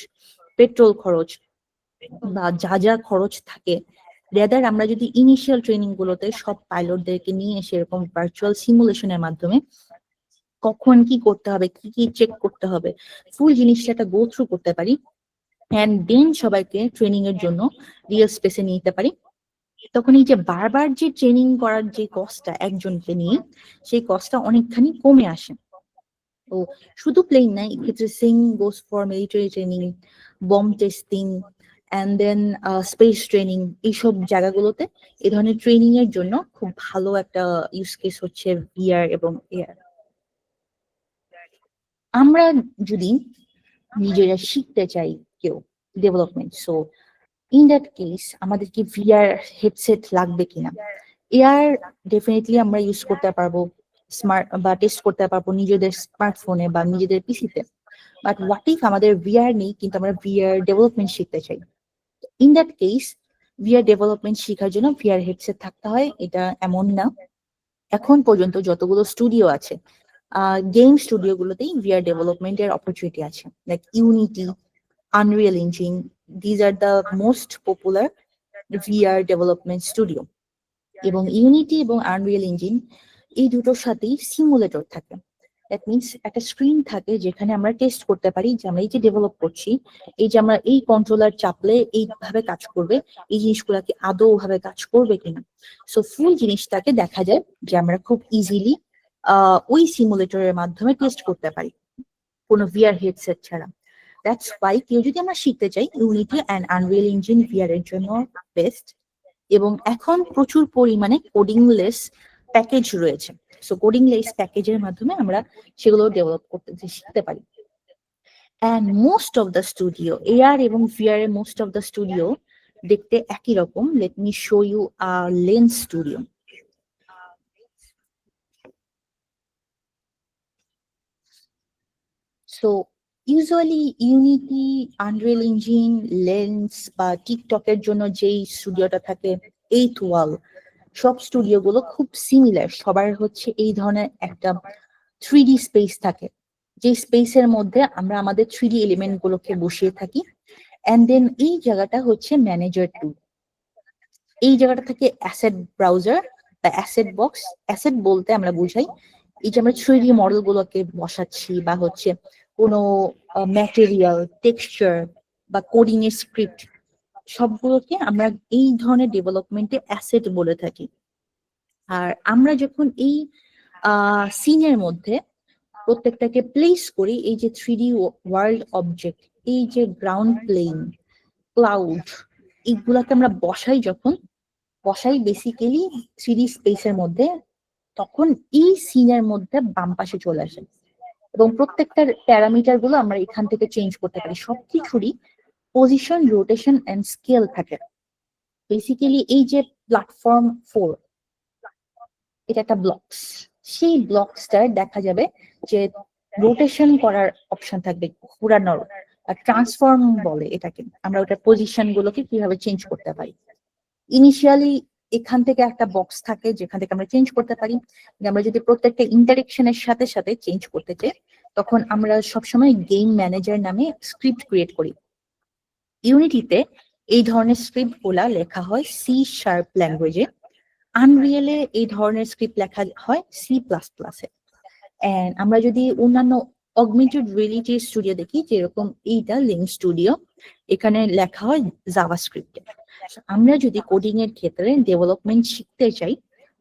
পেট্রোল খরচ বা যা যা খরচ থাকে, রেদার আমরা যদি ইনিশিয়াল ট্রেনিং গুলোতে সব পাইলটদেরকে নিয়ে এসে এরকম ভার্চুয়াল সিমুলেশনের মাধ্যমে কখন কি করতে হবে, কি কি চেক করতে হবে, ফুল জিনিসটা একটা গো থ্রু করতে পারি, এন্ড দেন সবাইকে ট্রেনিং এর জন্য রিয়েল স্পেসে নিয়ে যেতে পারি, তখন এই যে বারবার যে ট্রেনিং করার যে কস্টটা একজনকে নিয়ে, সেই কস্টটা অনেকখানি কমে আসে। তো শুধু প্লেন না, এক্ষেত্রে same goes for military training, bomb testing and then space training, এইসব জায়গাগুলোতে এই ধরনের ট্রেনিং এর জন্য খুব ভালো একটা ইউজ কেস হচ্ছে ভিআর এবং এআর। আমরা যদি নিজেরা শিখতে চাই কেউ development, so in that case আমাদের কি ভিআর হেডসেট লাগবে কিনা? এআর ডেফিনেটলি আমরা ইউজ করতে পারবো, স্মার্ট বা টেস্ট করতে পারবো নিজেদের স্মার্টফোনে বা নিজেদের পিসিতে, বাট হোয়াট ইফ আমাদের ভিআর নেই কিন্তু আমরা ভিআর ডেভেলপমেন্ট শিখতে চাই? In that case VR development শেখার জন্য ভিআর হেডসেট থাকতে হয়, এটা এমন না। এখন পর্যন্ত যতগুলো স্টুডিও আছে, গেম স্টুডিও গুলোতেই ভিআর ডেভেলপমেন্টের অপরচুনিটি আছে, like unity, Unreal engine, These are the most popular VR development studio. এবং ইউনিটি এবং আনরিয়েল ইঞ্জিন এই দুটোর সাথেই সিমুলেটর থাকে। দ্যাট মিনস একটা স্ক্রিন থাকে যেখানে আমরা টেস্ট করতে পারি যে আমরা এই যে ডেভেলপ করছি, এই যে আমরা এই কন্ট্রোলার চাপলে এইভাবে কাজ করবে, এই জিনিসগুলা কি আদৌ ভাবে কাজ করবে কিনা। সো ফুল জিনিসটাকে দেখা যায় যে আমরা খুব ইজিলি ওই সিমুলেটরের মাধ্যমে টেস্ট করতে পারি কোনো ভিআর হেডসেট ছাড়া। দ্যাটস ওয়াই কেউ যদি আমরা শিখতে চাই, Unity and Unreal Engine VR এর জন্য বেস্ট। এবং এখন প্রচুর পরিমাণে কোডিং লেস প্যাকেজ রয়েছে। সো কোডিং লেস প্যাকেজের মাধ্যমে আমরা সেগুলো ডেভেলপ করতে শিখতে পারি। And most of the studio, AR এবং ভিআর এর মোস্ট অফ দ্য স্টুডিও দেখতে একই রকম। Let me show you Lens Studio. So usually Unity, Unreal Engine, Lens বা টিকটকের জন্য যেই স্টুডিওটা থাকে, এইট ওয়াল, সব স্টুডিও গুলো খুব সিমিলার। সবার হচ্ছে এই ধরনের একটা 3D স্পেস থাকে, যে স্পেসের মধ্যে আমরা আমাদের 3D এলিমেন্ট গুলোকে বসিয়ে থাকি। অ্যান্ড দেন এই জায়গাটা হচ্ছে ম্যানেজার টুল। এই জায়গাটা থেকে অ্যাসেট ব্রাউজার বা অ্যাসেট বক্স। অ্যাসেট বলতে আমরা বুঝাই এই যে আমরা 3D মডেল গুলোকে বসাচ্ছি, বা হচ্ছে কোনো ম্যাটেরিয়াল, টেক্সচার বা কোডিং এর স্ক্রিপ্ট, সবগুলোকে আমরা এই ধরনের ডেভেলপমেন্টে অ্যাসেট বলে থাকি। আর আমরা যখন এই সিনের মধ্যে প্রত্যেকটাকে প্লেস করি, এই যে 3D ওয়ার্ল্ড অবজেক্ট, এই যে গ্রাউন্ড প্লেন, ক্লাউড, এইগুলাকে আমরা বসাই বেসিক্যালি 3D স্পেসের মধ্যে, তখন এই সিনের মধ্যে বাম পাশে চলে আসে। এবং প্রত্যেকটার প্যারামিটার গুলো আমরা এখান থেকে চেঞ্জ করতে পারি। সবকিছুরই পজিশন, রোটেশন এন্ড স্কেল থাকে। বেসিক্যালি এই যে প্ল্যাটফর্ম 4, এটা একটা ব্লকস। সেই ব্লকসটার দেখা যাবে যে রোটেশন করার অপশন থাকবে, ঘোরানোর, ট্রান্সফর্ম বলে এটাকে। আমরা ওটার পজিশন গুলোকে কিভাবে চেঞ্জ করতে পারি। ইনিশিয়ালি এখান থেকে একটা বক্স থাকে যেখান থেকে আমরা চেঞ্জ করতে পারি। আমরা যদি প্রত্যেকটা ইন্টারেকশনের সাথে সাথে চেঞ্জ করতে চাই, তখন আমরা সবসময় গেম ম্যানেজার নামে স্ক্রিপ্ট ক্রিয়েট করি। ইউনিটিতে এই ধরনের স্ক্রিপ্ট গুলা লেখা হয় সি শার্প ল্যাঙ্গুয়েজে। আনরিয়েলে এই ধরনের স্ক্রিপ্ট লেখা হয় C++-এ। এন্ড আমরা যদি অন্যান্য অগমেন্টেড রিয়েলিটি স্টুডিও দেখি, যেরকম এইটা লিঙ্ক স্টুডিও, এখানে লেখা হয় জাভাস্ক্রিপ্টে। আমরা যদি কোডিং এর ক্ষেত্রে ডেভেলপমেন্ট শিখতে চাই,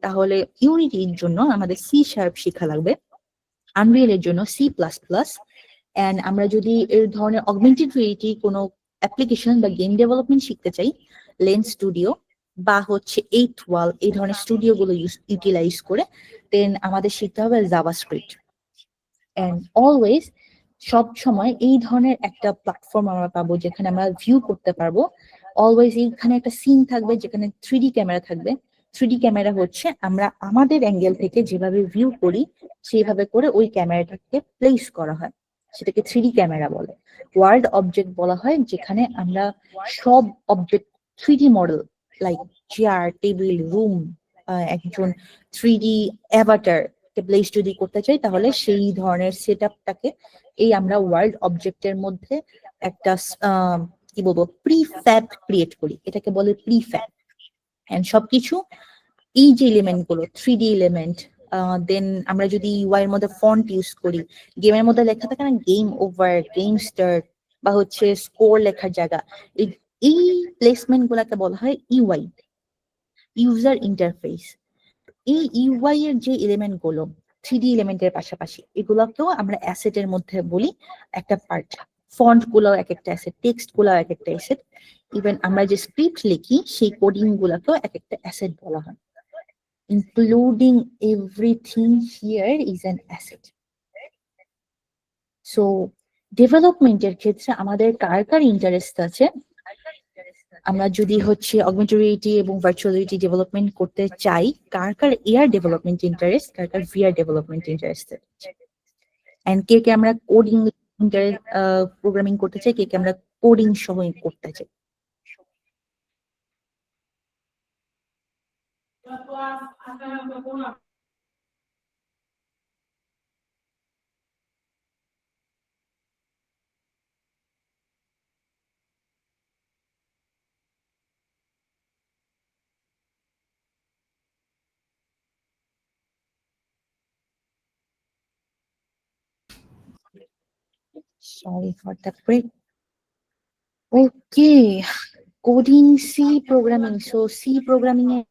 তাহলে ইউনিটির জন্য আমাদের সি শার্প শেখা লাগবে, আনরিয়েলের জন্য C++। এন্ড আমরা যদি এর ধরনের অগমেন্টেড রিয়েলিটি কোনো অ্যাপ্লিকেশন বা গেম ডেভেলপমেন্ট শিখতে চাই, লেন্স স্টুডিও বা হচ্ছে এইট ওয়াল, এই ধরনের স্টুডিও গুলো ইউটিলাইজ করে দেন আমাদের শিখতে হবে জাভাস্ক্রিপ্ট। এন্ড অলওয়েজ, সব সময় এই ধরনের একটা প্ল্যাটফর্ম আমরা পাবো যেখানে আমরা ভিউ করতে পারবো। অলওয়েজ এইখানে একটা সিন থাকবে যেখানে 3D ক্যামেরা থাকবে। 3D ক্যামেরা হচ্ছে আমরা আমাদের অ্যাঙ্গেল থেকে যেভাবে ভিউ করি, সেইভাবে করে ওই ক্যামেরাটাকে প্লেস করা হয়, সেটাকে 3D ক্যামেরা বলে। ওয়ার্ল্ড অবজেক্ট বলা হয় যেখানে আমরা সব object 3D model, like chair, table, room, একজন 3D অ্যাভাটার প্লেস যদি করতে চাই, তাহলে সেই ধরনের সেট আপটাকে এই আমরা ওয়ার্ল্ড অবজেক্টের মধ্যে একটা কি বলবো, প্রিফ্যাব ক্রিয়েট করি, এটাকে বলে প্রিফ্যাব। এন্ড সবকিছু এই যে এলিমেন্ট গুলো 3D এলিমেন্ট, দেন আমরা যদি ইউআই এর মধ্যে ফন্ট ইউজ করি, গেমের মধ্যে লেখা থাকে না গেম ওভার, গেম স্টার্ট বা হচ্ছে স্কোর লেখার জায়গা, এই প্লেসমেন্ট গুলাকে বলা হয় ইউআই, ইউজার ইন্টারফেস। এই ইউআই এর যে এলিমেন্ট গুলো 3D এলিমেন্টের পাশাপাশি, এগুলোকেও আমরা অ্যাসেটের মধ্যে বলি একটা পার্ট। ফন্ট গুলো এক একটা অ্যাসেট, টেক্সট গুলো এক একটা অ্যাসেট, ইভেন আমরা যে স্ক্রিপ্ট লিখি সেই কোডিং গুলোকেও এক একটা অ্যাসেট বলা হয়। Including everything here is an asset. So ডেভেলপমেন্টের ক্ষেত্রে আমাদের কার কার ইন্টারেস্ট আছে? আমরা যদি হচ্ছে অগমেন্টেড রিয়েলিটি এবং ভার্চুয়াল রিয়েলিটি ডেভেলপমেন্ট করতে চাই, কার কার এআর ডেভেলপমেন্ট ইন্টারেস্ট, কার কার ভিআর ডেভেলপমেন্ট ইন্টারেস্ট, এন্ড কে কে আমরা কোডিং প্রোগ্রামিং করতে চাই, কে কে আমরা কোডিং সহ করতে চাই। Sorry for the break. Okay, coding C programming. So C programming A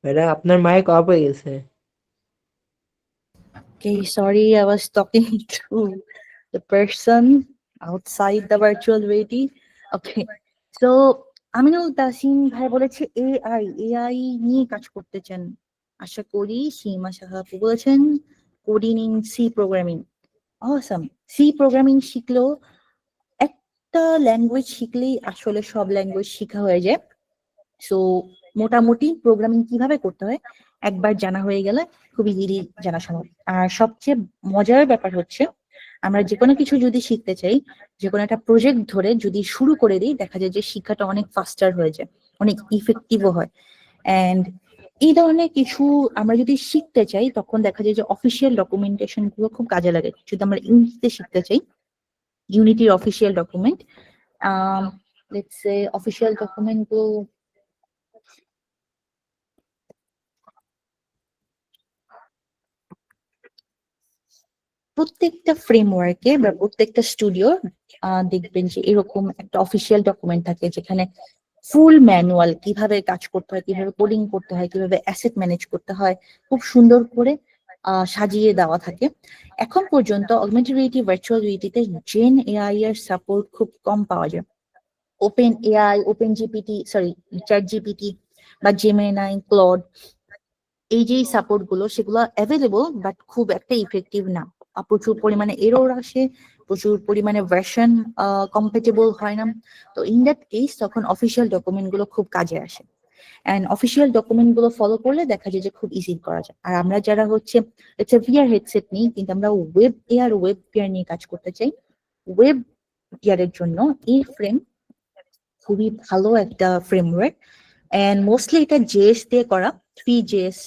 madam আপনার মাইক অফ হয়ে গেছে। Okay, sorry, I was talking to the person outside the virtual reality. Okay, so Aminul Tasim ভাই বলেছে এআই নিয়ে কাজ করতে চান। আশা করি সীমা সাহা আপু বলেছেন coding in C programming. Awesome, C programming শিখলেও একটা ল্যাঙ্গুয়েজ শিখলেই আসলে সব ল্যাঙ্গুয়েজ শেখা হয়ে যায়। সো মোটামুটি প্রোগ্রামিং কিভাবে করতে হয় একবার জানা হয়ে গেলে খুব ইজিলি জানা সম্ভব। আর সবচেয়ে মজার ব্যাপার হচ্ছে আমরা যে কোনো কিছু যদি শিখতে চাই, যে কোনো একটা প্রজেক্ট ধরে যদি শুরু করে দিই, দেখা যায় যে শিক্ষাটা অনেক ফাস্টার হয়ে যায়, অনেক ইফেক্টিভও হয়। অ্যান্ড এই ধরনের কিছু আমরা যদি শিখতে চাই, তখন দেখা যায় যে অফিসিয়াল ডকুমেন্টেশন গুলো খুব কাজে লাগে। যদি আমরা ইউনিটিতে শিখতে চাই, ইউনিটির official document, let's say official document গুলো প্রত্যেকটা ফ্রেমওয়ার্কে বা প্রত্যেকটা স্টুডিও দেখবেন যে এরকম একটা অফিসিয়াল ডকুমেন্ট থাকে, যেখানে ফুল ম্যানুয়াল কিভাবে কাজ করতে হয়, কিভাবে কোডিং করতে হয়, কিভাবে অ্যাসেট ম্যানেজ করতে হয়, খুব সুন্দর করে সাজিয়ে দেওয়া থাকে। এখন পর্যন্ত অগমেন্টেড রিয়েলিটি, ভার্চুয়াল রিয়েলিটিতে জেন এআই এর সাপোর্ট খুব কম পাওয়া যায়। OpenAI, open GPT, sorry ChatGPT বা জেমিনাই, ক্লড, এই যে সাপোর্ট গুলো সেগুলো অ্যাভেলেবল, বাট খুব একটা ইফেক্টিভ না। প্রচুর পরিমাণে এরর আসে, প্রচুর পরিমাণে ভার্সন কম্প্যাটেবল হয় না। তো ইন দ্যাট কেস তখন অফিসিয়াল ডকুমেন্ট গুলো খুব কাজে আসে। অ্যান্ড অফিসিয়াল ডকুমেন্ট গুলো ফলো করলে দেখা যায় যে খুব ইজি করা যায়। আর আমরা যারা হচ্ছে ভিআর হেডসেট নিই, কিন্তু আমরা ওয়েব এআর, ওয়েব ভিআর নিয়ে কাজ করতে চাই, ওয়েব ভিআর এর জন্য এই ফ্রেম খুবই ভালো একটা ফ্রেমওয়ার্ক। এন্ড মোস্টলি এটা জেএস দিয়ে করা, 3JS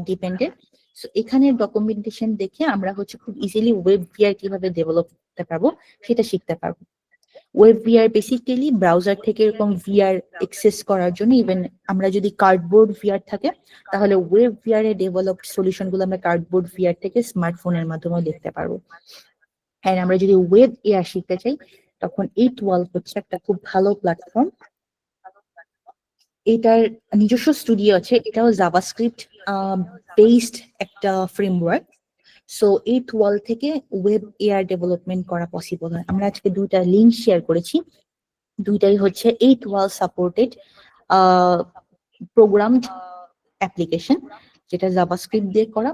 ডিপেন্ডেন্ট। সো এখানে ডকুমেন্টেশন দেখে আমরা হচ্ছে খুব ইজিলি ওয়েব ভিআর কিভাবে ডেভেলপ করতে পারবো সেটা শিখতে পারবো। ওয়েব ভিআর বেসিক্যালি ব্রাউজার থেকে এরকম ভিআর এক্সেস করার জন্য, ইভেন আমরা যদি কার্ডবোর্ড ভিআর থাকে, তাহলে ওয়েব ভিআর এ ডেভেলপড সলিউশন গুলো আমরা কার্ডবোর্ড ভিআর থেকে স্মার্টফোনের মাধ্যমেও দেখতে পারবো। হ্যাঁ, আমরা যদি ওয়েব এআর শিখতে চাই, তখন 8ওয়াল হচ্ছে একটা খুব ভালো প্ল্যাটফর্ম। এটার নিজস্ব স্টুডিও আছে, এটাও জাভাস্ক্রিপ্ট বেসড একটা ফ্রেমওয়ার্ক। সো 8ওয়াল থেকে ওয়েব এআর ডেভেলপমেন্ট করা পসিবল হয়। আমরা আজকে দুইটা লিঙ্ক শেয়ার করেছি, দুইটাই হচ্ছে 8ওয়াল সাপোর্টেড প্রোগ্রামড অ্যাপ্লিকেশন, যেটা জাভাস্ক্রিপ্ট দিয়ে করা।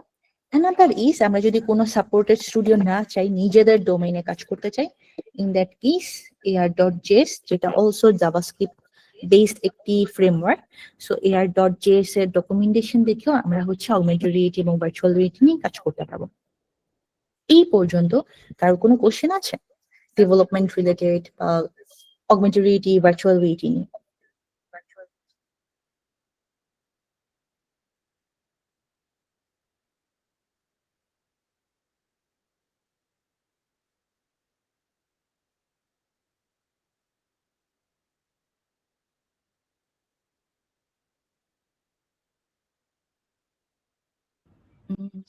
অ্যানাদার ইজ আমরা যদি কোনো সাপোর্টেড স্টুডিও না চাই, নিজেদের ডোমেইনে কাজ করতে চাই, ইন দ্যাট কেস AR.js, যেটা অলসো জাভাস্ক্রিপ্ট বেসড একটি ফ্রেমওয়ার্ক। সো AR.js এর ডকুমেন্টেশন দেখেও আমরা হচ্ছে অগমেন্টেড রিয়েলিটি এবং ভার্চুয়াল রিয়েলিটি নিয়ে কাজ করতে পারবো। এই পর্যন্ত কারো কোনো কোশ্চেন আছে ডেভেলপমেন্ট রিলেটেড বা অগমেন্টেড রিয়েলিটি, ভার্চুয়াল রিয়েলিটি নিয়ে?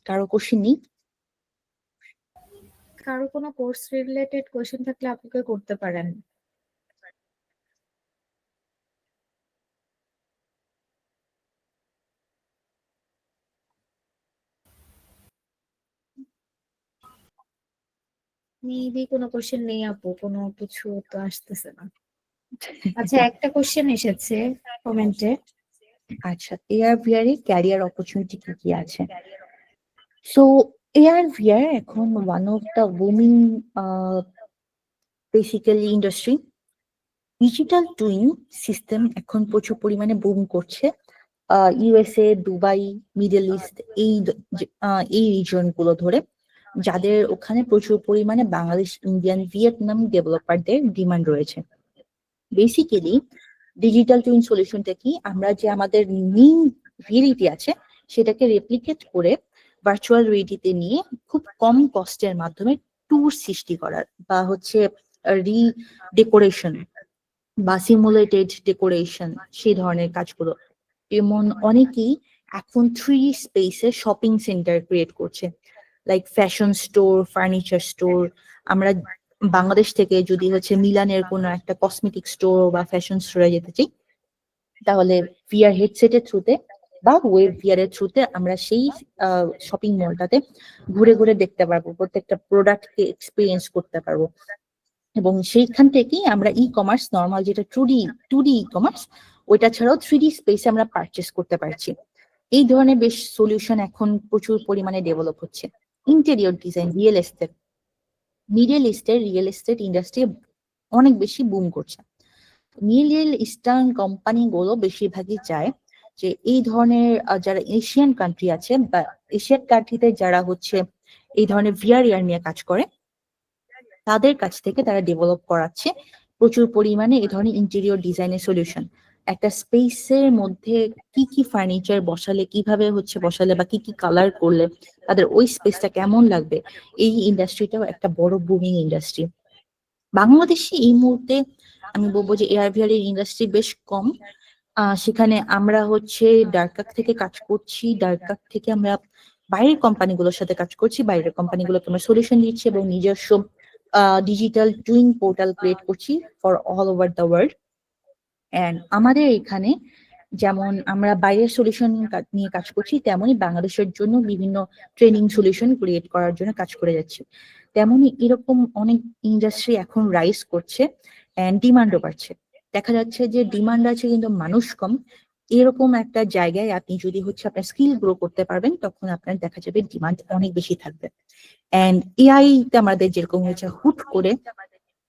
কারো কোশ্চেন নেই? কারো কোনো কোর্স রিলেটেড কোয়েশ্চেন থাকলে আপনাকে করতে পারেন। মেবি কোনো কোশ্চেন নেই আপু, কোনো কিছু তো আসতেছে না। আচ্ছা, একটা কোশ্চেন এসেছে কমেন্টে। আচ্ছা, এআর ভিআর এ ক্যারিয়ার অপরচুনিটি কি কি আছে? সো এআর ভিআর এখন one of the booming basically industry. Digital twin system এখন প্রচুর পরিমাণে বুম করছে। ইউএসএ, দুবাই, মিডল ইস্ট, এই রিজন গুলো ধরে, যাদের ওখানে প্রচুর পরিমাণে বাংলাদেশ, ইন্ডিয়ান, ভিয়েতনাম ডেভেলপারদের ডিমান্ড রয়েছে। বেসিক্যালি ডিজিটাল টুইন সলিউশনটা কি, আমরা যে আমাদের মেইন রিয়েলিটি আছে সেটাকে রেপ্লিকেট করে ভার্চুয়াল রিয়েলিটিতে নিয়ে খুব কম কস্টের মাধ্যমে ট্যুর সৃষ্টি করার বা হচ্ছে রিডেকোরেশন, বা সিমুলেটেড ডেকোরেশন, সেই ধরনের কাজগুলো। যেমন অনেকেই এখন 3D স্পেসে শপিং সেন্টার ক্রিয়েট করছে, like fashion store, furniture store. আমরা বাংলাদেশ থেকে যদি হচ্ছে মিলানের কোনো একটা কসমেটিক স্টোর বা ফ্যাশন স্টোরে যেতে চাই, তাহলে ভিআর হেডসেটের থ্রুতে বা ওয়েব ভিআর এর থ্রুতে আমরা সেই শপিং মলটাতে ঘুরে ঘুরে দেখতে পারবো, প্রত্যেকটা প্রোডাক্টকে এক্সপিরিয়েন্স করতে পারবো। এবং সেইখান থেকেই আমরা ই কমার্স নর্মাল যেটা টু ডি ই কমার্স, ওইটা ছাড়াও 3D স্পেসে আমরা পারচেস করতে পারছি। এই ধরনের বেশ সলিউশন এখন প্রচুর পরিমাণে ডেভেলপ হচ্ছে। Interior design, real estate industry অনেক বেশি বুম করছে। মিডল ইস্টার্ন কোম্পানিগুলো বেশিরভাগই চায় যে এই ধরনের যারা এশিয়ান কান্ট্রি আছে বা এশিয়ান কান্ট্রিতে যারা হচ্ছে এই ধরনের ভিআর নিয়ে কাজ করে, তাদের কাছ থেকে তারা ডেভেলপ করাচ্ছে প্রচুর পরিমাণে এই ধরনের ইন্টেরিয়র ডিজাইনের সলিউশন। একটা স্পেসের মধ্যে কি কি ফার্নিচার বসালে, কিভাবে হচ্ছে বসালে বা কি কি কালার করলে তাদের ওই স্পেসটা কেমন লাগবে, এই ইন্ডাস্ট্রিটাও একটা বড় বুমিং ইন্ডাস্ট্রি। বাংলাদেশে এই মুহূর্তে আমি বলবো যে এআর ভিআর এর ইন্ডাস্ট্রি বেশ কম। সেখানে আমরা হচ্ছে ডার্কাক থেকে কাজ করছি, ডার্কাক থেকে আমরা বাইরের কোম্পানিগুলোর সাথে কাজ করছি, বাইরের কোম্পানিগুলোকে আমরা সলিউশন দিচ্ছি এবং নিজস্ব ডিজিটাল টুইন পোর্টাল ক্রিয়েট করছি for all over the world. And আমাদের এখানে যেমন আমরা বাইরের সলিউশন নিয়ে কাজ করছি, তেমনই বাংলাদেশের জন্য বিভিন্ন ট্রেনিং সলিউশন ক্রিয়েট করার জন্য কাজ করে যাচ্ছি। তেমনই এরকম অনেক ইন্ডাস্ট্রি এখন রাইজ করছে অ্যান্ড ডিমান্ডও বাড়ছে। দেখা যাচ্ছে যে ডিমান্ড আছে কিন্তু মানুষ কম। এরকম একটা জায়গায় আপনি যদি হচ্ছে আপনার স্কিল গ্রো করতে পারবেন, তখন আপনার দেখা যাবে ডিমান্ড অনেক বেশি থাকবে। অ্যান্ড এআই তে আমাদের যেরকম হয়েছে, হুট করে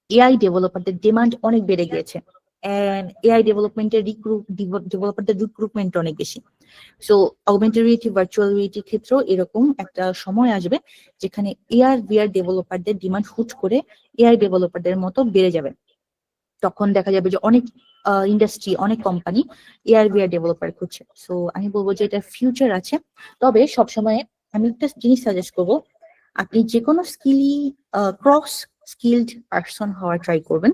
এআই ডেভেলপারদের ডিমান্ড অনেক বেড়ে গিয়েছে। অ্যান্ড এআই ডেভেলপারদের রিক্রুটমেন্ট অনেক বেশি। সো অগমেন্টেড রিয়েলিটি, ভার্চুয়াল রিয়েলিটির ক্ষেত্রেও এরকম একটা সময় আসবে যেখানে এআর ভিআর ডেভেলপারদের ডিমান্ড হুট করে এআই ডেভেলপারদের মতো বেড়ে যাবে। তখন দেখা যাবে যে অনেক ইন্ডাস্ট্রি, অনেক কোম্পানি এআর ভিআর ডেভেলপার খুঁজছে। সো আমি বলবো যে এটা ফিউচার আছে। তবে সবসময় আমি একটা জিনিস সাজেস্ট করবো, আপনি যে কোনো স্কিলই ক্রস স্কিলড পার্সন হওয়ার ট্রাই করবেন।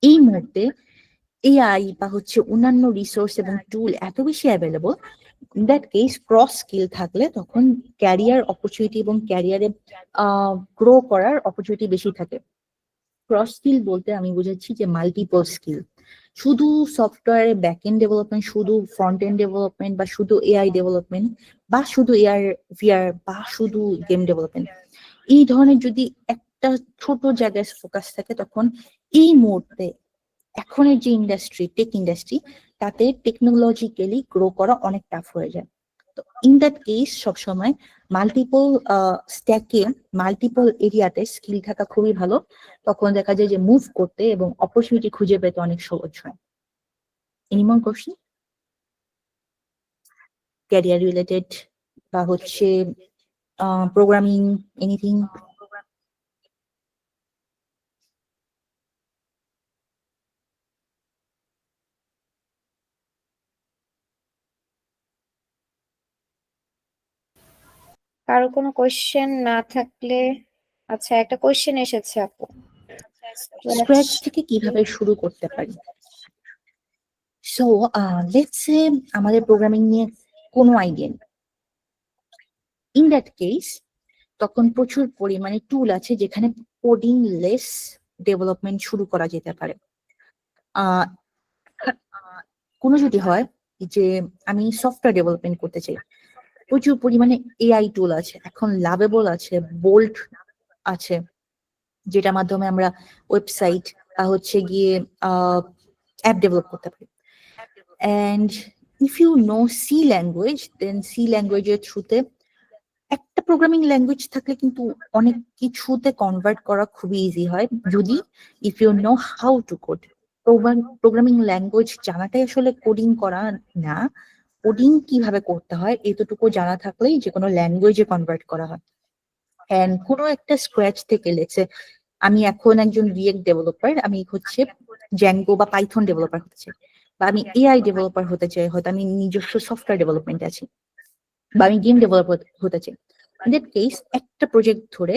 এই মুহূর্তে এআই বা হচ্ছে অন্যান্য রিসোর্স এবং টুল এত বেশি available, in that case cross skill থাকলে তখন ক্যারিয়ার অপরচুনিটি এবং ক্যারিয়ারে গ্রো করার অপরচুনিটি বেশি থাকে। ক্রস স্কিল বলতে আমি বুঝাচ্ছি যে মাল্টিপল স্কিল, শুধু সফটওয়্যার ব্যাক এন্ড ডেভেলপমেন্ট, শুধু ফ্রন্ট এন্ড ডেভেলপমেন্ট বা শুধু এআই ডেভেলপমেন্ট বা শুধু এআর ভিআর বা শুধু গেম ডেভেলপমেন্ট, এই ধরনের যদি একটা ছোট জায়গায় ফোকাস থাকে, তখন এই মুহূর্তে এখনের যে ইন্ডাস্ট্রি, টেক ইন্ডাস্ট্রি, তাতে টেকনোলজিক্যালি গ্রো করা অনেক টাফ হয়ে যায়। তো ইন দ্যাট কেস সবসময় মাল্টিপল স্ট্যাকে, মাল্টিপল এরিয়াতে স্কিল থাকা খুবই ভালো। তখন দেখা যায় যে মুভ করতে এবং অপরচুনিটি খুঁজে পেতে অনেক সহজ হয়। Any more question career related বা হচ্ছে প্রোগ্রামিং, এনিথিং? কারো কোনো কোয়েশ্চেন না থাকলে, আচ্ছা একটা কোয়েশ্চেন এসেছে আপু। স্ক্র্যাচ থেকে কিভাবে শুরু করতে পারি? সো লেটস সে আমাদের প্রোগ্রামিং নিয়ে কোনো আইডিয়া নেই। ইন দ্যাট কেস তখন প্রচুর পরিমাণে টুল আছে যেখানে কোডিং লেস ডেভেলপমেন্ট শুরু করা যেতে পারে। আহ কোনো যদি হয় যে আমি সফটওয়্যার ডেভেলপমেন্ট করতে চাই, প্রচুর পরিমাণে এআই টুল আছে এখন, লাভেবল আছে, বোল্ট আছে, যেটার মাধ্যমে আমরা ওয়েবসাইট বা হচ্ছে গিয়ে অ্যাপ ডেভেলপ করতে পারি। And if you know C language, then C ল্যাঙ্গুয়েজের থ্রুতে একটা প্রোগ্রামিং ল্যাঙ্গুয়েজ থাকলে কিন্তু অনেক কিছুতে কনভার্ট করা খুবই ইজি হয়, যদি if you know how to code. Programming language জানাটাই আসলে কোডিং করা না, কোডিং কিভাবে করতে হয় এতটুকু জানা থাকলেই যে কোনো ল্যাঙ্গুয়েজে কনভার্ট করা হয়। অ্যান্ড কোনো একটা স্ক্র্যাচ থেকে লেটস সে আমি এখন একজন রিয়েক্ট ডেভেলপার, আমি হচ্ছে জ্যাঙ্গো বা পাইথন ডেভেলপার হতে চাই, বা আমি এআই ডেভেলপার হতে চাই, হয়তো আমি নিজস্ব সফটওয়্যার ডেভেলপমেন্ট আছি, বা আমি গেম ডেভেলপার হতে চাই। ইন দ্যাট কেস একটা প্রজেক্ট ধরে,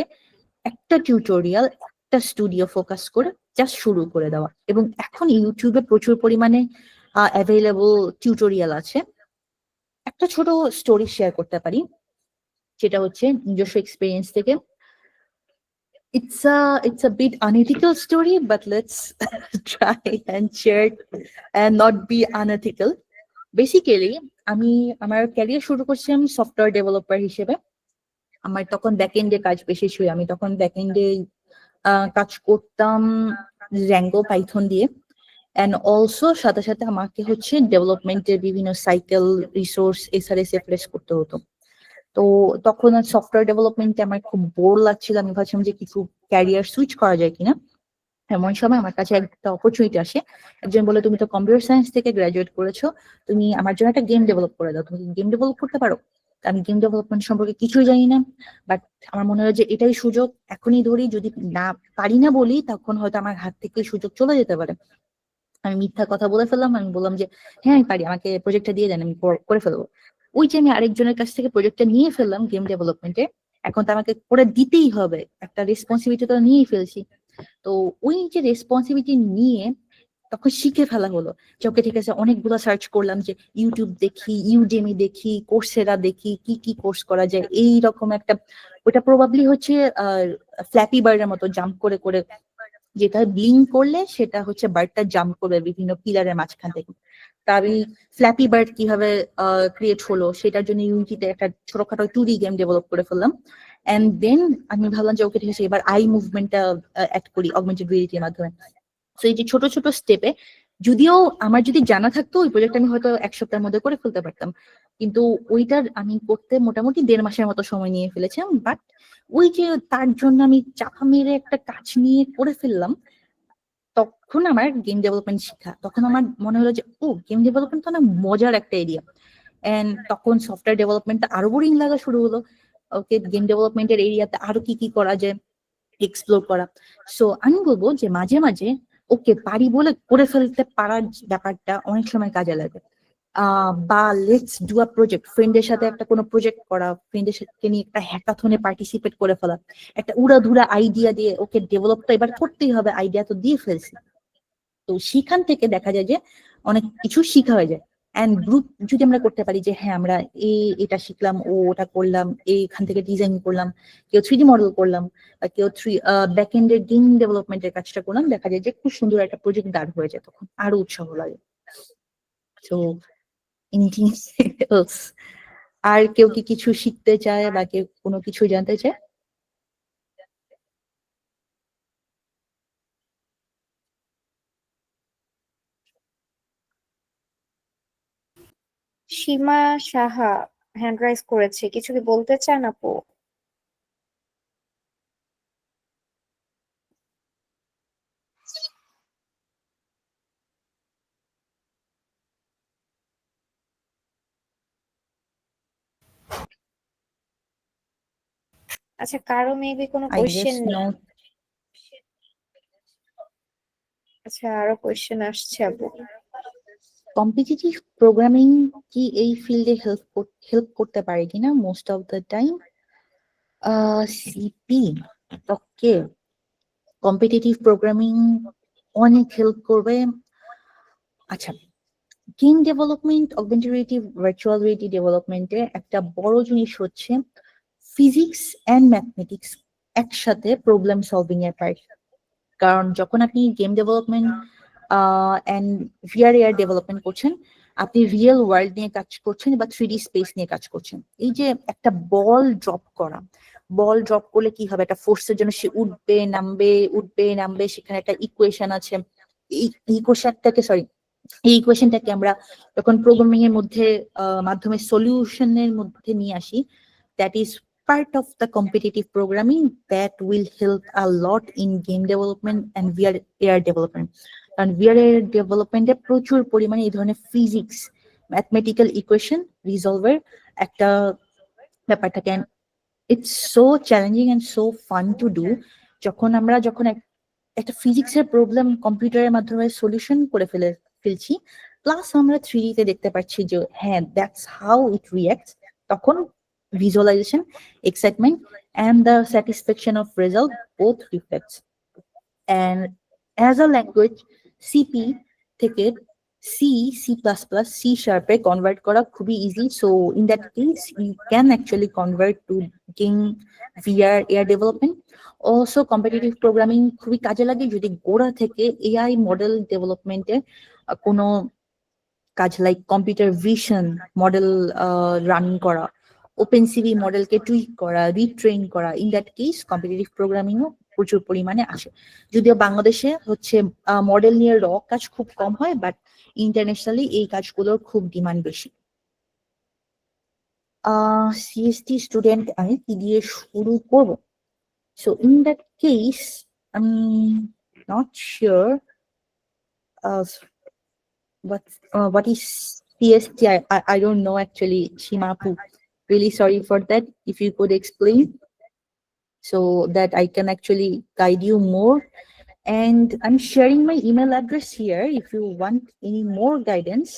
একটা টিউটোরিয়াল, একটা স্টুডিও ফোকাস করে জাস্ট শুরু করে দেওয়া। এবং এখন ইউটিউবে প্রচুর পরিমাণে অ্যাভেলেবল টিউটোরিয়াল আছে। একটা ছোট স্টোরি শেয়ার করতে পারি, যেটা হচ্ছে নিজস্ব এক্সপিরিয়েন্স থেকে। It's a bit unethical story, but let's try and share it and not be unethical. Basically, আমি আমার ক্যারিয়ার শুরু করছি আমি সফটওয়্যার ডেভেলপার হিসেবে। আমার তখন ব্যাকএন্ডে কাজ বেশি ছিল, আমি তখন ব্যাকএন্ডে কাজ করতাম জ্যাঙ্গো পাইথন দিয়ে। অ্যান্ড অলসো সাথে সাথে আমাকে হচ্ছে ডেভেলপমেন্টের বিভিন্ন সাইকেল, রিসোর্স, এসআরএস রেফ্রেশ করতে হতো। তো তখন সফটওয়্যার ডেভেলপমেন্টে আমার খুব বোর লাগছিল, আমি ভাবছিলাম যে কিছু ক্যারিয়ার সুইচ করা যায় কিনা। এমন সময় আমার কাছে একটা অপরচুনিটি আসে, একজন বলে তুমি তো কম্পিউটার সায়েন্স থেকে গ্রাজুয়েট করেছো, তুমি আমার জন্য একটা গেম ডেভেলপ করে দাও, তুমি গেম ডেভেলপ করতে পারো? আমি গেম ডেভেলপমেন্ট সম্পর্কে কিছুই জানি না, বাট আমার মনে হয় যে এটাই সুযোগ, এখনই ধরি, যদি না পারি না বলি তখন হয়তো আমার হাত থেকে সুযোগ চলে যেতে পারে। আমি মিথ্যা কথা বলে ফেললাম, আমি বললাম যে হ্যাঁ আমি পারি, আমাকে প্রজেক্টটা দিয়ে দেন, আমি করে ফেলবো। ওই যে আমি আরেকজনের কাছ থেকে প্রজেক্টটা নিয়ে ফেললাম গেম ডেভেলপমেন্টে, এখন তো আমাকে করে দিতেই হবে, একটা রেসপন্সিবিলিটি তো নিয়েই ফেলছি। তো ওই যে রেসপন্সিবিলিটি নিয়ে তখন শিখে ফেলা হলো যে ওকে ঠিক আছে, অনেকগুলো সার্চ করলাম, যে ইউটিউব দেখি, ইউডেমি দেখি, কোর্সেরা দেখি, কি কি কোর্স করা যায়, এই রকম একটা, ওটা প্রবাবলি হচ্ছে ফ্ল্যাপি বার্ডের মতো জাম্প করে করে, যেটা ব্লিঙ্ক করলে সেটা হচ্ছে বার্ডটা জাম্প করবে বিভিন্ন পিলারের মাঝখান থেকে। তা আমি ফ্ল্যাপি বার্ড কিভাবে ক্রিয়েট হলো সেটার জন্য ইউনিটিতে একটা ছোটখাটো 2D গেম ডেভেলপ করে ফেললাম। এন্ড দেন আমি ভাবলাম যে ওকে ঠিক আছে, এবার আই মুভমেন্টটা অ্যাড করি অগমেন্টেড রিয়েলিটির মাধ্যমে। তো এই যে ছোট ছোট স্টেপে, যদিও আমার যদি জানা থাকতো ওই প্রজেক্ট আমি হয়তো 1 সপ্তাহের মধ্যে করে ফেলতে পারতাম, কিন্তু ওইটার আমি করতে মোটামুটি 1.5 মাসের মতো সময় নিয়ে ফেলেছিলাম। বাট ওই যে তার জন্য আমি চাপা মেরে একটা কাজ নিয়ে করে ফেললাম, তখন আমার গেম ডেভেলপমেন্ট শেখা, তখন আমার মনে হলো যে ও গেম ডেভেলপমেন্ট তো না মজার একটা এরিয়া। এন্ড তখন সফটওয়্যার ডেভেলপমেন্টটা আরো বোরিং লাগা শুরু হলো। ওকে, গেম ডেভেলপমেন্টের এরিয়াতে আরো কি কি করা যায় এক্সপ্লোর করা। সো আমি বলবো যে মাঝে মাঝে ওকে পারি বলে করে ফেলতে পারার ব্যাপারটা অনেক সময় কাজে লাগে। বা লেটস ডু আ প্রজেক্ট, ফ্রেন্ডের সাথে একটা কোনো প্রজেক্ট করা, ফ্রেন্ডের সাথে নিয়ে একটা হ্যাকাথনে পার্টিসিপেট করে ফেলা, একটা উড়াধুরা আইডিয়া দিয়ে ওকে ডেভেলপ তো এবার করতেই হবে, আইডিয়া তো দিয়ে ফেলছি। তো সেখান থেকে দেখা যায় যে অনেক কিছু শিখা হয়ে যায়। এন্ড গ্রুপ যদি আমরা করতে পারি যে হ্যাঁ আমরা এটা শিখলাম, ও ওটা করলাম, এইখান থেকে ডিজাইন করলাম, কেউ 3D মডেল করলাম, বা কেউ ব্যাক এন্ডের গেম ডেভেলপমেন্টের কাজটা করলাম, দেখা যায় যে খুব সুন্দর একটা প্রজেক্ট দাঁড় হয়ে যায়, তখন আরো উৎসাহ লাগে। তো এনিথিং এলস? আর কেউ কি কিছু শিখতে চায় বা কেউ কোনো কিছু জানতে চায়? সীমা সাহা হ্যান্ড রাইজ করেছে, কিছু কি বলতে চান আপু? আচ্ছা, কারো মেবি কোনো আই কোয়েশ্চেন গেস নেই। নো। আচ্ছা, আরো কোয়েশ্চেন আসছে আপু। কম্পিটিটিভ প্রোগ্রামিং কি এই ফিল্ডে হেল্প করতে পারে কিনা? Most of the time CP, okay, competitive programming অনেক হেল্প করবে। আচ্ছা, game development, augmented reality, virtual রিয়েলিটি ডেভেলপমেন্টে একটা বড় জিনিস হচ্ছে ফিজিক্স এন্ড ম্যাথমেটিক্স একসাথে প্রবলেম সলভিং এর পার্ট। কারণ যখন আপনি game development and VR AR development করছেন, আপনি রিয়েল ওয়ার্ল্ড নিয়ে কাজ করছেন বা 3D স্পেস নিয়ে কাজ করছেন। এই যে একটা বল ড্রপ করা, বল ড্রপ করলে কি হবে, একটা ফোর্সের জন্য সে উঠবে নামবে, উঠবে নামবে, সেখানে একটা ইকুয়েশন আছে। এই ইকুয়েশনটাকে আমরা যখন প্রোগ্রামিং এর মধ্যে মাধ্যমে সলিউশনের মধ্যে নিয়ে আসি, that is part of the competitive programming that will help a lot in game development and VR AR development. কারণ VR AR development এ প্রচুর পরিমাণে এই ধরনের ফিজিক্স, ম্যাথমেটিক্যাল ইকুয়েশন রিজলভের একটা ব্যাপার থাকে। It's so challenging and so fun to do. যখন একটা ফিজিক্সের প্রবলেম কম্পিউটারের মাধ্যমে সলিউশন করে ফেলছি, প্লাস আমরা 3D তে দেখতে পাচ্ছি যে হ্যাঁ দ্যাটস হাউ ইট রিয়াক্টস, তখন visualization, excitement, and the satisfaction of result both reflects. And as a language CP থেকে C C plus plus C শার্পে কনভার্ট করা খুবই ইজি। So in that case you can actually convert to game VR AR development. Also competitive programming খুবই কাজে লাগে যদি গোড়া থেকে এআই মডেল ডেভেলপমেন্টে কোনো কাজ like computer vision model run করা, ওপেন সিভি মডেলকে টুইক করা, রিট্রেন করা, ইন দ্যাট কেস কম্পিটিটিভ প্রোগ্রামিংও প্রচুর পরিমাণে আসে। যদিও বাংলাদেশে হচ্ছে মডেল নিয়ে র কাজ খুব কম হয়, বাট ইন্টারন্যাশনালি এই কাজগুলোর খুব ডিমান্ড বেশি। সিএসটি স্টুডেন্ট আমি কি দিয়ে শুরু করব? So in that case I am not sure what is CST. I don't know actually, Shimapu. Really sorry for that. If you could explain so that I can actually guide you more. And I'm sharing my email address here if you want any more guidance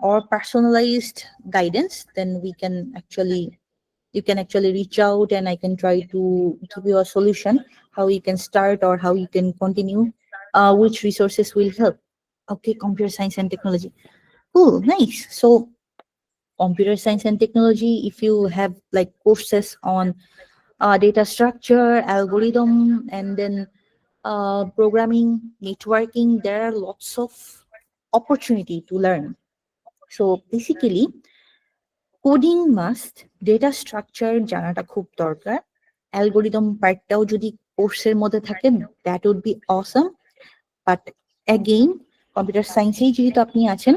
or personalized guidance, then you can actually reach out and I can try to give you a solution how you can start or how you can continue, which resources will help. Okay, computer science and technology. Cool, nice. So computer science and technology, if you have like courses on data structure, algorithm, and then programming, networking, there are lots of opportunity to learn. So basically, coding must, data structure জানাটা খুব দরকার, অ্যালগোরিদম পার্টটাও যদি কোর্সের মধ্যে থাকে that would be awesome. But again computer সায়েন্সেই যেহেতু আপনি আছেন,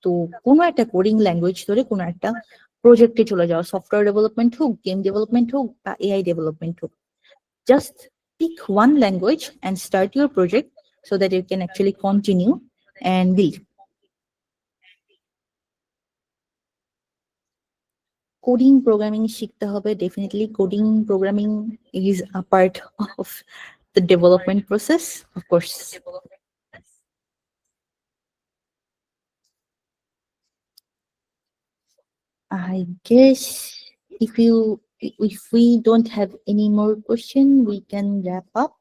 তো কোনো একটা কোডিং ল্যাঙ্গুয়েজ ধরে কোনো একটা প্রজেক্টে চলে যাওয়া, সফটওয়্যার ডেভেলপমেন্ট হোক, গেম ডেভেলপমেন্ট হোক বা এআই ডেভেলপমেন্ট হোক, just pick one language and start your project so that you can actually continue and build. Coding programming শিখতে হবে, definitely coding programming is a part of the development process, of course. I guess if we don't have any more question, we can wrap up.